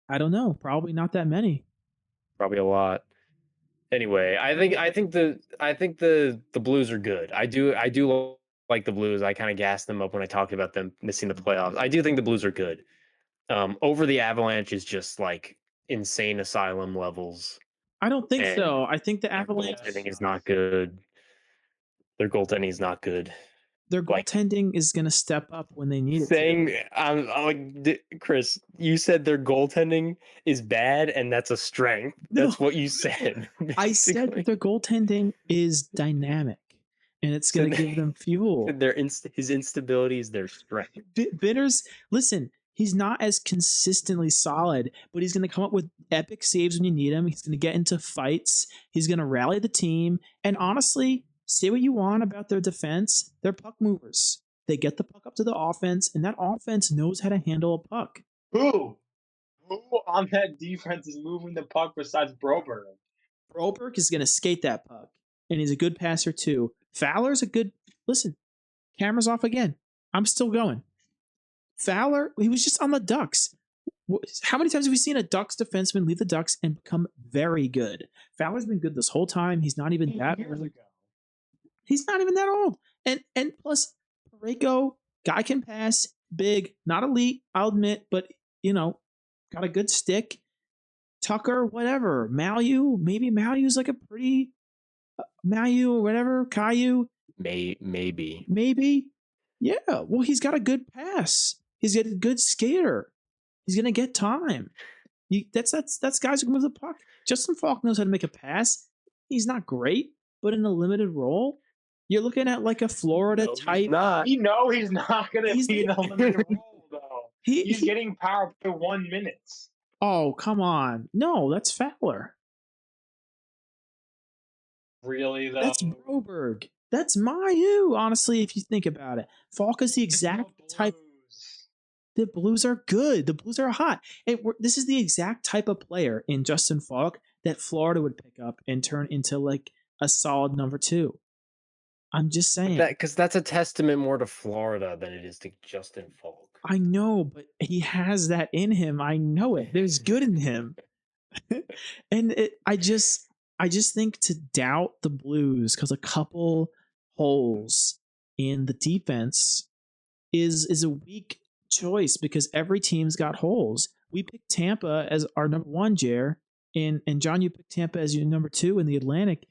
I don't know. Probably not that many. Probably a lot. Anyway, I think the Blues are good. I do like the Blues. I kind of gassed them up when I talked about them missing the playoffs. I do think the Blues are good. Over the Avalanche is just like insane asylum levels. I don't think so. I think the Avalanche goaltending is not good. Their goaltending is not good. Their goaltending is going to step up when they need it. I'm like, Chris, you said their goaltending is bad, and that's a strength. No. That's what you said. I said that their goaltending is dynamic, and it's going to give them fuel. His instability is their strength. Bitters, listen, he's not as consistently solid, but he's going to come up with epic saves when you need him. He's going to get into fights. He's going to rally the team. And honestly, say what you want about their defense, they're puck movers. They get the puck up to the offense, and that offense knows how to handle a puck. Who on that defense is moving the puck besides Broberg? Broberg is going to skate that puck, and he's a good passer too. Fowler's a good. Listen, camera's off again. I'm still going. Fowler, he was just on the Ducks. How many times have we seen a Ducks defenseman leave the Ducks and become very good? Fowler's been good this whole time. He's not even that old. He's not even that old. And plus, Parayko, guy can pass, big, not elite, I'll admit, but got a good stick. Tucker, whatever. Malu, maybe Malu's like a pretty Malu or whatever. Caillou. Maybe. Yeah. Well, he's got a good pass. He's got a good skater. He's gonna get time. That's guys who can move the puck. Justin Falk knows how to make a pass. He's not great, but in a limited role, you're looking at like a Florida type. He's not going to be in a limited role though. He's getting power play 1 minute. Oh, come on. No, that's Fowler. Really though? That's Broberg. That's my who, honestly, if you think about it. Falk is the exact type. The Blues are good. The Blues are hot. This is the exact type of player in Justin Falk that Florida would pick up and turn into like a solid number 2. I'm just saying. Because that's a testament more to Florida than it is to Justin Falk. I know, but he has that in him. I know it. There's good in him. And I just think to doubt the Blues because a couple holes in the defense is a weak choice because every team's got holes. We picked Tampa as our number 1, Jer, and John, you picked Tampa as your number 2 in the Atlantic.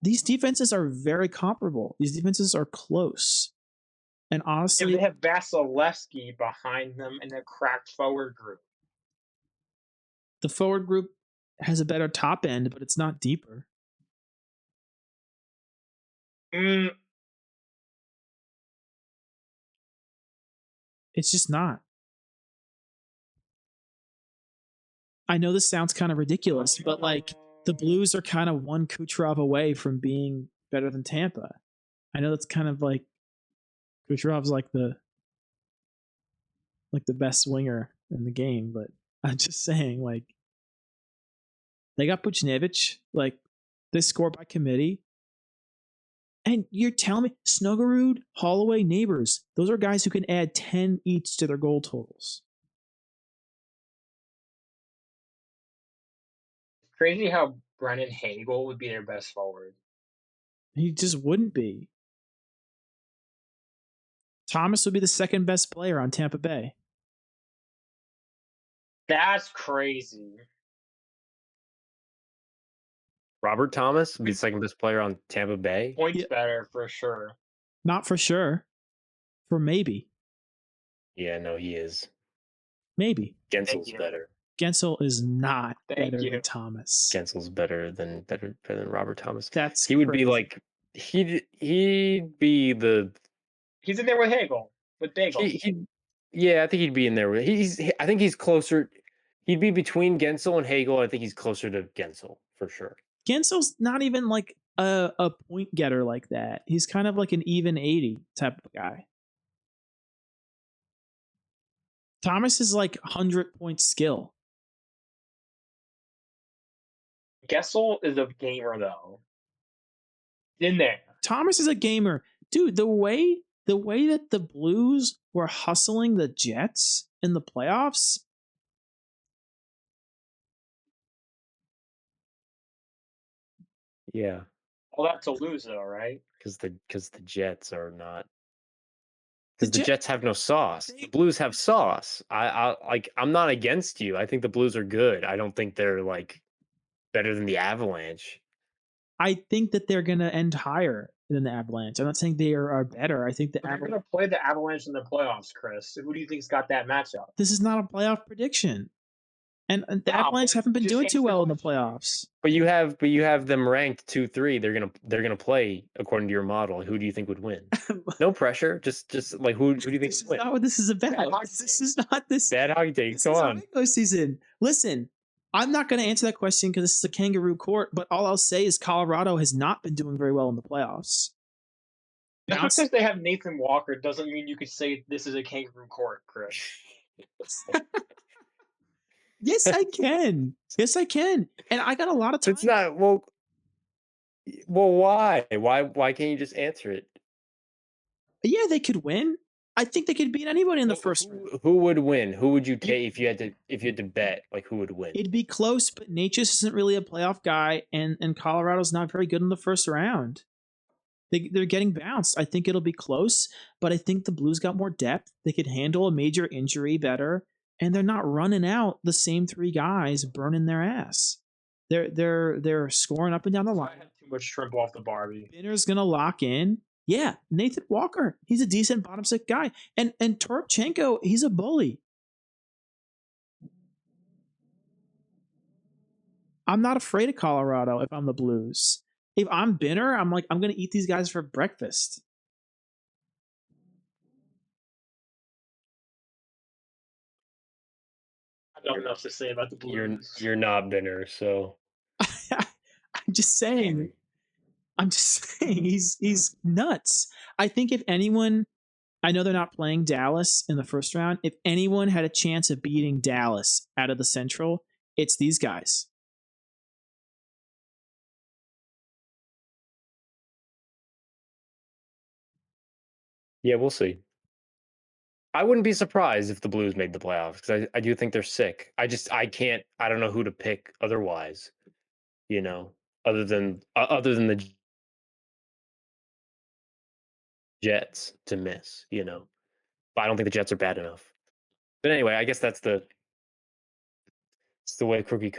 These defenses are very comparable. These defenses are close. And honestly, they have Vasilevsky behind them in a cracked forward group. The forward group has a better top end, but it's not deeper. It's just not. I know this sounds kind of ridiculous, but like the Blues are kind of one Kucherov away from being better than Tampa. I know that's kind of like Kucherov's like the best winger in the game, but I'm just saying, like, they got Buchnevich, like they score by committee. And you're telling me Snuggerud, Holloway, Neighbors, those are guys who can add 10 each to their goal totals. Crazy how Brennan Hagel would be their best forward. He just wouldn't be. Thomas would be the second best player on Tampa Bay. That's crazy. Robert Thomas would be the second best player on Tampa Bay. Points better for sure. Not for sure. For maybe. Yeah, no, he is. Maybe. Gensel's better. Gensel is not better than Thomas. Gensel's better than Robert Thomas. He would be like he'd be the. He's in there with Hagel. With Daigle. Yeah, I think he'd be in there. I think he's closer. He'd be between Gensel and Hagel. I think he's closer to Gensel for sure. Gensel's not even like a point getter like that. He's kind of like an even 80 type of guy. Thomas is like 100-point skill. Gensel is a gamer though. In there. Thomas is a gamer. Dude, the way that the Blues were hustling the Jets in the playoffs. Yeah. Well, that's a lose though, right? Because the Jets are not. Because the Jets have no sauce. The Blues have sauce. I'm not against you. I think the Blues are good. I don't think they're like better than the Avalanche. I think that they're going to end higher than the Avalanche. I'm not saying they are better. I think they're going to play the Avalanche in the playoffs, Chris. Who do you think's got that matchup? This is not a playoff prediction. And the Avalanche haven't been doing too well in the playoffs. But you have them ranked 2-3. They're gonna play according to your model. Who do you think would win? No pressure. Just like who do you think would win? Not what this is about. This is not this bad hockey take. Come on. Season. Listen, I'm not going to answer that question because this is a kangaroo court. But all I'll say is Colorado has not been doing very well in the playoffs. Just because they have Nathan Walker doesn't mean you could say this is a kangaroo court, Chris. Yes, I can. Yes, I can. And I got a lot of time. It's not well. Why? Why can't you just answer it? Yeah, they could win. I think they could beat anybody in the first round. Who would win? Who would you take if you had to bet? Like who would win? It'd be close, but Natchez isn't really a playoff guy, and Colorado's not very good in the first round. They're getting bounced. I think it'll be close, but I think the Blues got more depth. They could handle a major injury better. And they're not running out the same 3 guys burning their ass. They're scoring up and down the line. I had too much shrimp off the Barbie. Binner's gonna lock in. Yeah, Nathan Walker, he's a decent bottom 6 guy, and Toropchenko, he's a bully. I'm not afraid of Colorado if I'm the Blues. If I'm Binner, I'm like I'm gonna eat these guys for breakfast. I don't know enough to say about the Blues. You're not Binner, so I'm just saying. I'm just saying he's nuts. I think if anyone, I know they're not playing Dallas in the first round. If anyone had a chance of beating Dallas out of the Central, it's these guys. Yeah, we'll see. I wouldn't be surprised if the Blues made the playoffs because I do think they're sick. I can't. I don't know who to pick otherwise. You know, other than the Jets to miss. You know, but I don't think the Jets are bad enough. But anyway, I guess it's the way cookie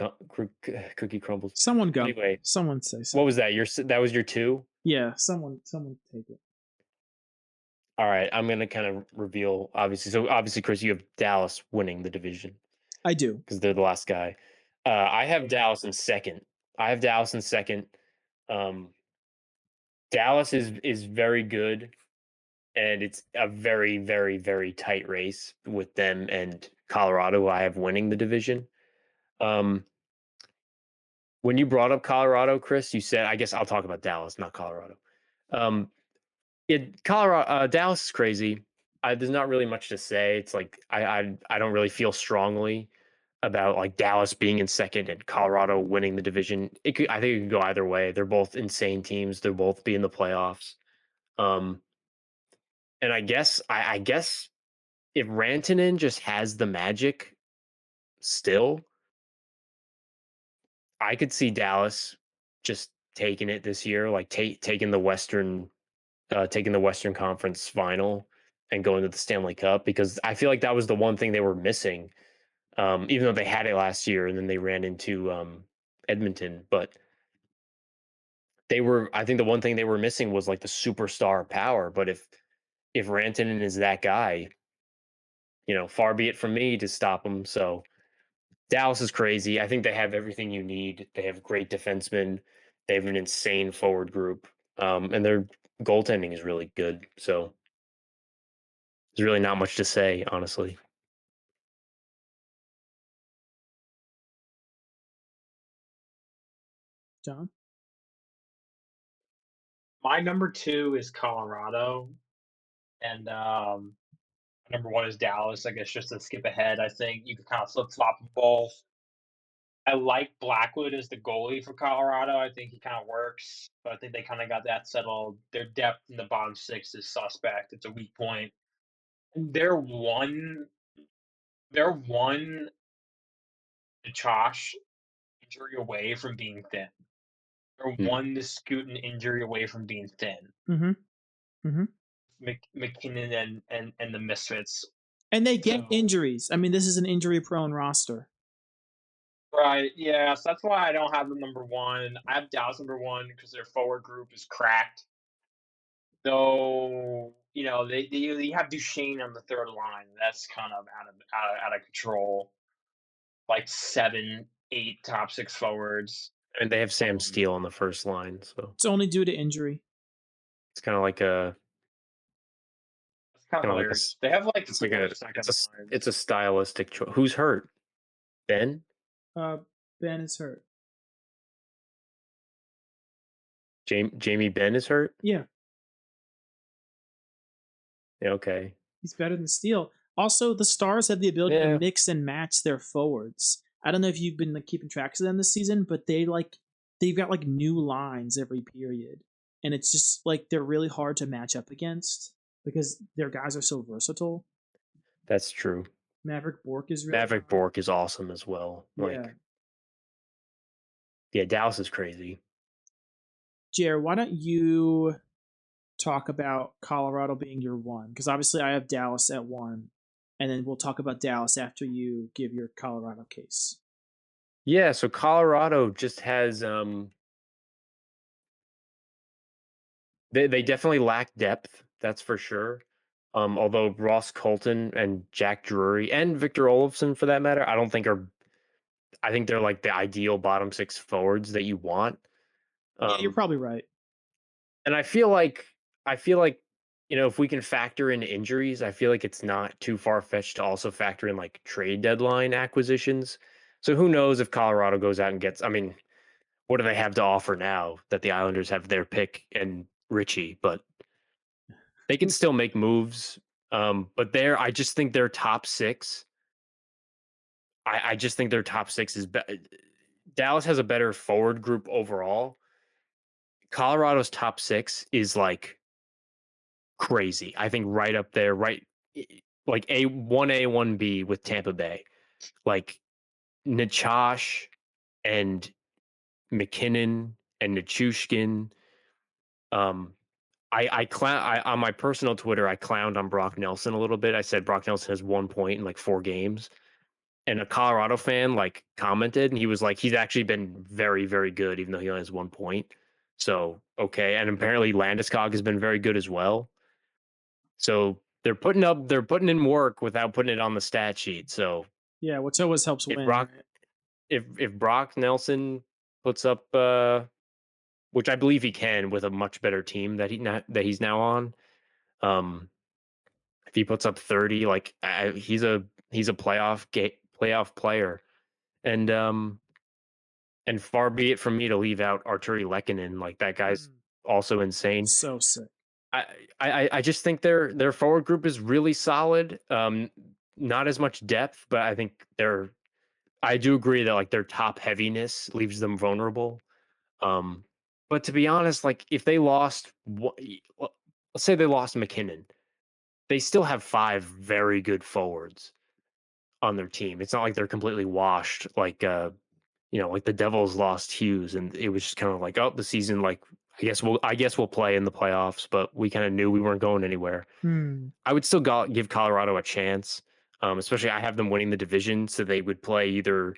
crumbles. Someone go. Anyway, Someone say what something. was that? That was your two? Yeah, someone take it. All right, I'm gonna kind of reveal obviously. So obviously, Chris, you have Dallas winning the division I do. because they're the last guy. I have Dallas in second. I have Dallas in second. Um, Dallas is very good, and it's a very, very, very tight race with them and Colorado, who I have winning the division. Um, when you brought up Colorado, Chris, you said, I guess I'll talk about Dallas, not Colorado. Um, Colorado, Dallas is crazy. There's not really much to say. It's like I don't really feel strongly about like Dallas being in second and Colorado winning the division. I think it could go either way. They're both insane teams. They'll both be in the playoffs. Um, and I guess if Rantanen just has the magic still, I could see Dallas just taking it this year, like taking the Western Conference final and going to the Stanley Cup because I feel like that was the one thing they were missing. Even though they had it last year and then they ran into Edmonton, but I think the one thing they were missing was like the superstar power. But if Rantanen is that guy, far be it from me to stop him. So Dallas is crazy. I think they have everything you need. They have great defensemen. They have an insane forward group, and their goaltending is really good. So there's really not much to say, honestly. John? My number 2 is Colorado, and, number 1 is Dallas. I guess just to skip ahead, I think you could kinda flip-flop them both. I like Blackwood as the goalie for Colorado. I think he kinda works, but I think they kinda got that settled. Their depth in the bottom 6 is suspect. It's a weak point. They're one Josh injury away from being thin. They're Hmm. one Scooten injury away from being thin. Mm-hmm. Mm-hmm. McKinnon and the Misfits. And they get So injuries. I mean, this is an injury-prone roster. right, yeah, so that's why I don't have them number 1. I have Dallas number 1 because their forward group is cracked. Though, they have Duchesne on the third line. That's kind of out of control. Like 7, 8 top 6 forwards. And they have Sam Um, Steele on the first line, so It's only due to injury. it's kind of like a it's kind of kind of like a hilarious. They have like it's like 4 a second it's lines. a stylistic choice. Who's hurt? Ben? Uh, Ben is hurt. Jamie Ben is hurt? Yeah, Yeah, okay. he's better than Steele. Also, the Stars have the ability to Yeah. mix and match their forwards. I don't know if you've been keeping track of them this season, but they've got like new lines every period, and it's just like they're really hard to match up against because their guys are so versatile. That's true. Maverick Bork is really Maverick hot. Bork is awesome as well. Yeah. Yeah, Dallas is crazy. Jared, why don't you talk about Colorado being your 1? Because obviously I have Dallas at 1, and then we'll talk about Dallas after you give your Colorado case. Yeah, so Colorado just has they definitely lack depth, that's for sure. Although Ross Colton and Jack Drury and Victor Olofsson for that matter, I think they're like the ideal bottom 6 forwards that you want. Yeah, you're Um, probably right. and I feel like if we can factor in injuries, I feel like it's not too far fetched to also factor in like trade deadline acquisitions. So who knows if Colorado goes out and gets? I mean, what do they have to offer now that the Islanders have their pick and Richie? But they can still make moves. But I just think their top six. I just think their top six is Dallas has a better forward group overall. Colorado's top six is like crazy. I think right up there, right like a 1A, 1B with Tampa Bay. Like Nichash and McKinnon and Nichushkin. I on my personal Twitter, I clowned on Brock Nelson a little bit. I said Brock Nelson has 1 point in like 4 games. And a Colorado fan like commented and he was like, he's actually been very, very good, even though he only has 1 point. So okay. And apparently Landeskog has been very good as well. So they're putting in work without putting it on the stat sheet. So yeah, which always helps if win. Brock Right? if Brock Nelson puts up which I believe he can with a much better team that he's now on. If he puts up 30, like he's a playoff player, and far be it from me to leave out Arturi Lehkonen. Like that guy's also insane. So sick. I just think their forward group is really solid. Not as much depth, but I think I do agree that like their top heaviness leaves them vulnerable. But to be honest, like if they lost, let's say they lost McKinnon, they still have 5 very good forwards on their team. It's not like they're completely washed. Like like the Devils lost Hughes, and it was just kind of like, oh, the season. Like I guess we'll play in the playoffs, but we kind of knew we weren't going anywhere. I would still give Colorado a chance, especially I have them winning the division, so they would play either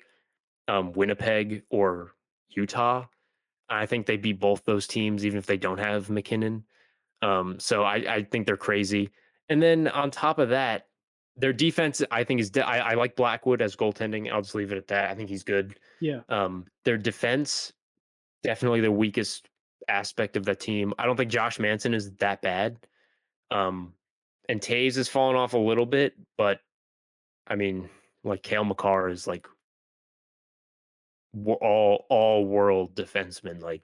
Winnipeg or Utah. I think they beat both those teams, even if they don't have McKinnon. So I think they're crazy. And then on top of that, their defense, I think, I like Blackwood as goaltending. I'll just leave it at that. I think he's good. Yeah. Their defense, definitely the weakest aspect of that team. I don't think Josh Manson is that bad. And Taves has fallen off a little bit, but I mean, like Cale Makar is like all world defenseman. Like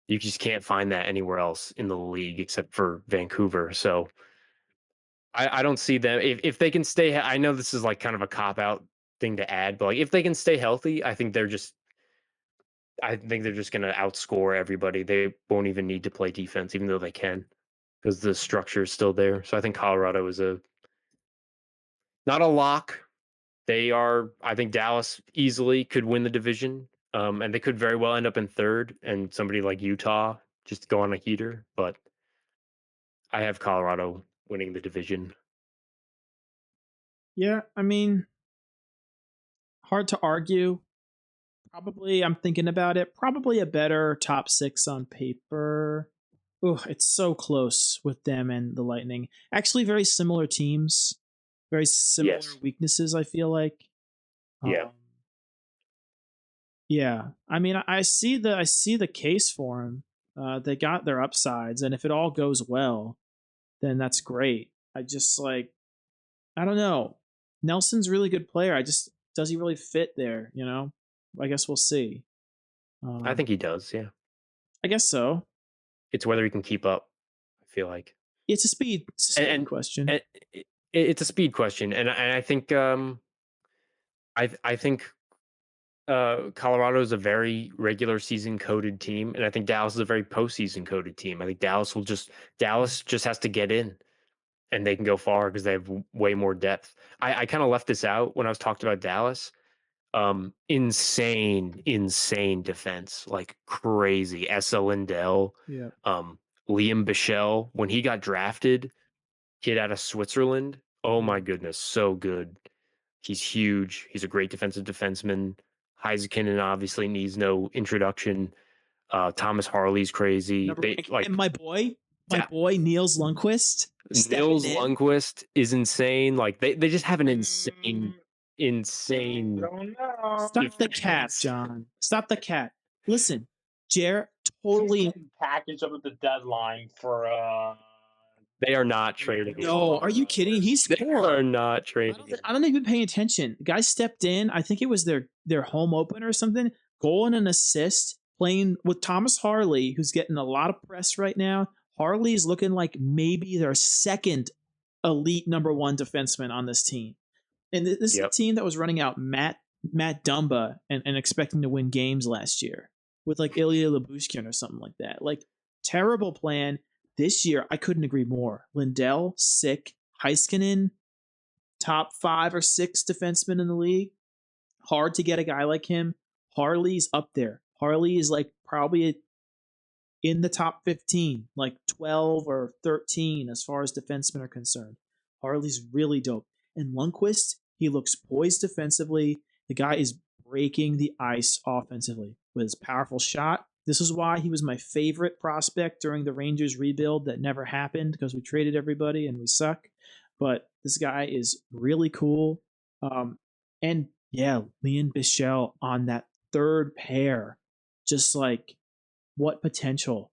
you just can't find that anywhere else in the league except for Vancouver. So I don't see them if they can stay. I know this is like kind of a cop out thing to add, but like if they can stay healthy, I think they're just going to outscore everybody. They won't even need to play defense, even though they can, because the structure is still there. So I think Colorado is not a lock. They are. I think Dallas easily could win the division, and they could very well end up in third, and somebody like Utah just go on a heater. But I have Colorado winning the division. Yeah, I mean, hard to argue. Probably, I'm thinking about it. Probably a better top 6 on paper. Oh, it's so close with them and the Lightning. Actually, very similar teams, very similar weaknesses. I feel like. Yeah. Yeah. I mean, I see the case for them. They got their upsides, and if it all goes well, then that's great. I just like, I don't know. Nelson's a really good player. Does he really fit there? I guess we'll see. I think he does. Yeah. I guess so. It's whether he can keep up. I feel like it's a speed question. And it's a speed question, and I think I think Colorado is a very regular season coded team, and I think Dallas is a very postseason coded team. I think Dallas just has to get in, and they can go far because they have way more depth. I kind of left this out when I was talking about Dallas. Insane defense, like crazy. Essa Lindell, Yeah. Liam Bichelle, when he got drafted, kid out of Switzerland. Oh my goodness, so good. He's huge. He's a great defensive defenseman. Heiskanen obviously needs no introduction. Thomas Harley's crazy. And my boy Niels Lundqvist. Nils Lundqvist is insane. Like they just have an insane. Stop the cat, John. Stop the cat. Listen, Jared totally package up at the deadline for They are not trading. No, are you kidding? They are not trading. I don't even pay attention. The guy stepped in. I think it was their home opener or something. Goal and an assist. playing with Thomas Harley, who's getting a lot of press right now. Harley is looking like maybe their second elite number one defenseman on this team. And this is a team that was running out Matt Dumba and expecting to win games last year with like Ilya Lyubushkin or something like that. Like, terrible plan. This year, I couldn't agree more. Lindell, sick. Heiskanen, top 5 or 6 defenseman in the league. Hard to get a guy like him. Harley's up there. Harley is like probably in the top 15, like 12 or 13 as far as defensemen are concerned. Harley's really dope. And Lundqvist, he looks poised defensively. The guy is breaking the ice offensively with his powerful shot. This is why he was my favorite prospect during the Rangers rebuild that never happened because we traded everybody and we suck. But this guy is really cool. And yeah, Leon Bichelle on that third pair, just like, what potential.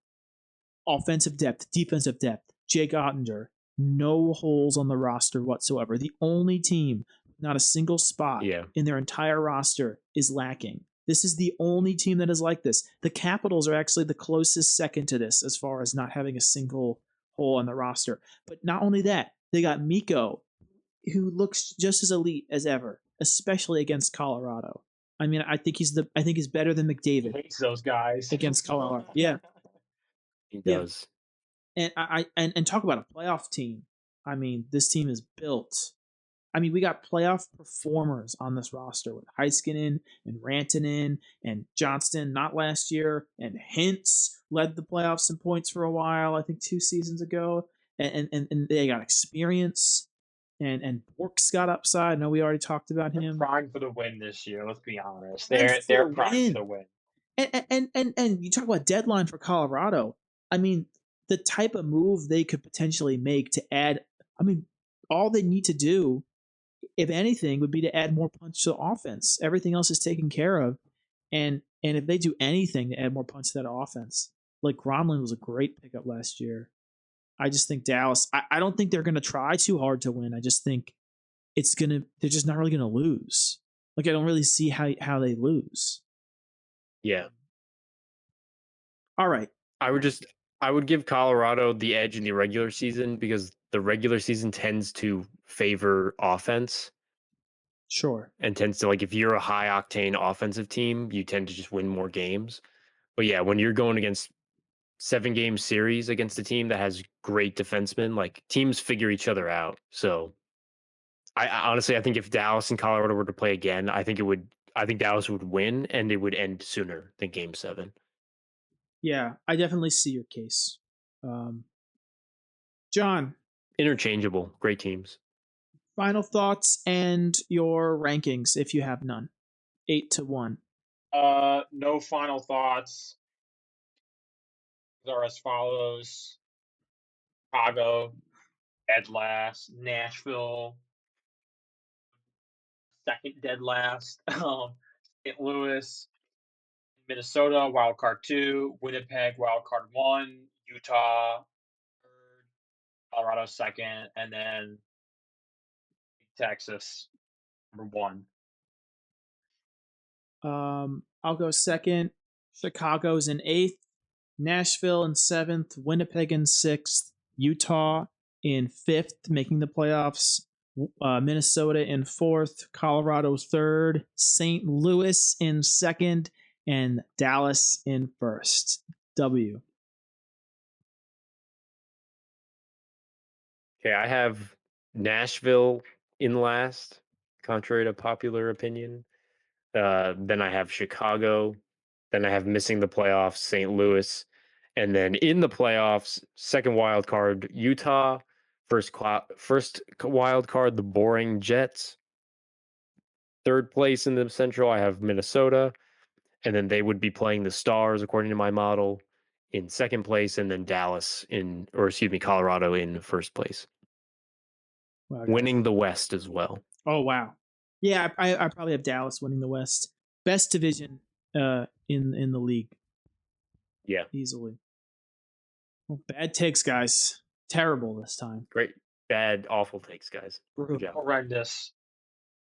Offensive depth, defensive depth. Jake Ottinger, no holes on the roster whatsoever. The only team, not a single spot in their entire roster is lacking. This is the only team that is like this. The Capitals are actually the closest second to this as far as not having a single hole on the roster. But not only that, they got Mikko, who looks just as elite as ever, especially against Colorado. I mean, I think he's better than McDavid. He hates those guys against Colorado. Yeah, he does. And and talk about a playoff team. I mean, this team is built. I mean, we got playoff performers on this roster with Heiskanen and Rantanen and Johnston, not last year, and Hintz led the playoffs in points for a while, I think 2 seasons ago. And they got experience. And Bork's got upside. I know we already talked about him. They're primed for the win this year, let's be honest. They're primed for the win. And you talk about deadline for Colorado. I mean, the type of move they could potentially make to add, I mean, all they need to do, if anything, would be to add more punch to the offense. Everything else is taken care of. And if they do anything to add more punch to that offense, like Gronlund was a great pickup last year. I just think Dallas, I don't think they're going to try too hard to win. I just think they're just not really going to lose. Like, I don't really see how they lose. Yeah. All right. I would give Colorado the edge in the regular season because the regular season tends to favor offense. Sure. And tends to, like, if you're a high octane offensive team, you tend to just win more games. But yeah, when you're going against 7-game series against a team that has great defensemen, like, teams figure each other out. So I honestly, I think if Dallas and Colorado were to play again, I think Dallas would win and it would end sooner than Game 7. Yeah, I definitely see your case. John. Interchangeable. Great teams. Final thoughts and your rankings, if you have none. 8-1. No final thoughts. Are as follows: Chicago, dead last. Nashville, second dead last. St. Louis, Minnesota, wild card 2. Winnipeg, wild card 1. Utah, third. Colorado, second. And then Texas, number 1. I'll go second. Chicago's in 8th. Nashville in 7th. Winnipeg in 6th. Utah in 5th, making the playoffs. Minnesota in 4th. Colorado 3rd. St. Louis in 2nd. And Dallas in 1st. W. Okay, I have Nashville in last, contrary to popular opinion. Then I have Chicago. Then I have missing the playoffs, St. Louis. And then in the playoffs, second wild card, Utah. First wild card, the boring Jets. Third place in the Central, I have Minnesota. And then they would be playing the Stars, according to my model, in second place. And then Colorado in first place. Wow, winning the West as well. Oh, wow. Yeah, I probably have Dallas winning the West. Best division in the league. Yeah. Easily. Well, bad takes, guys. Terrible this time. Great. Bad, awful takes, guys. Horrendous.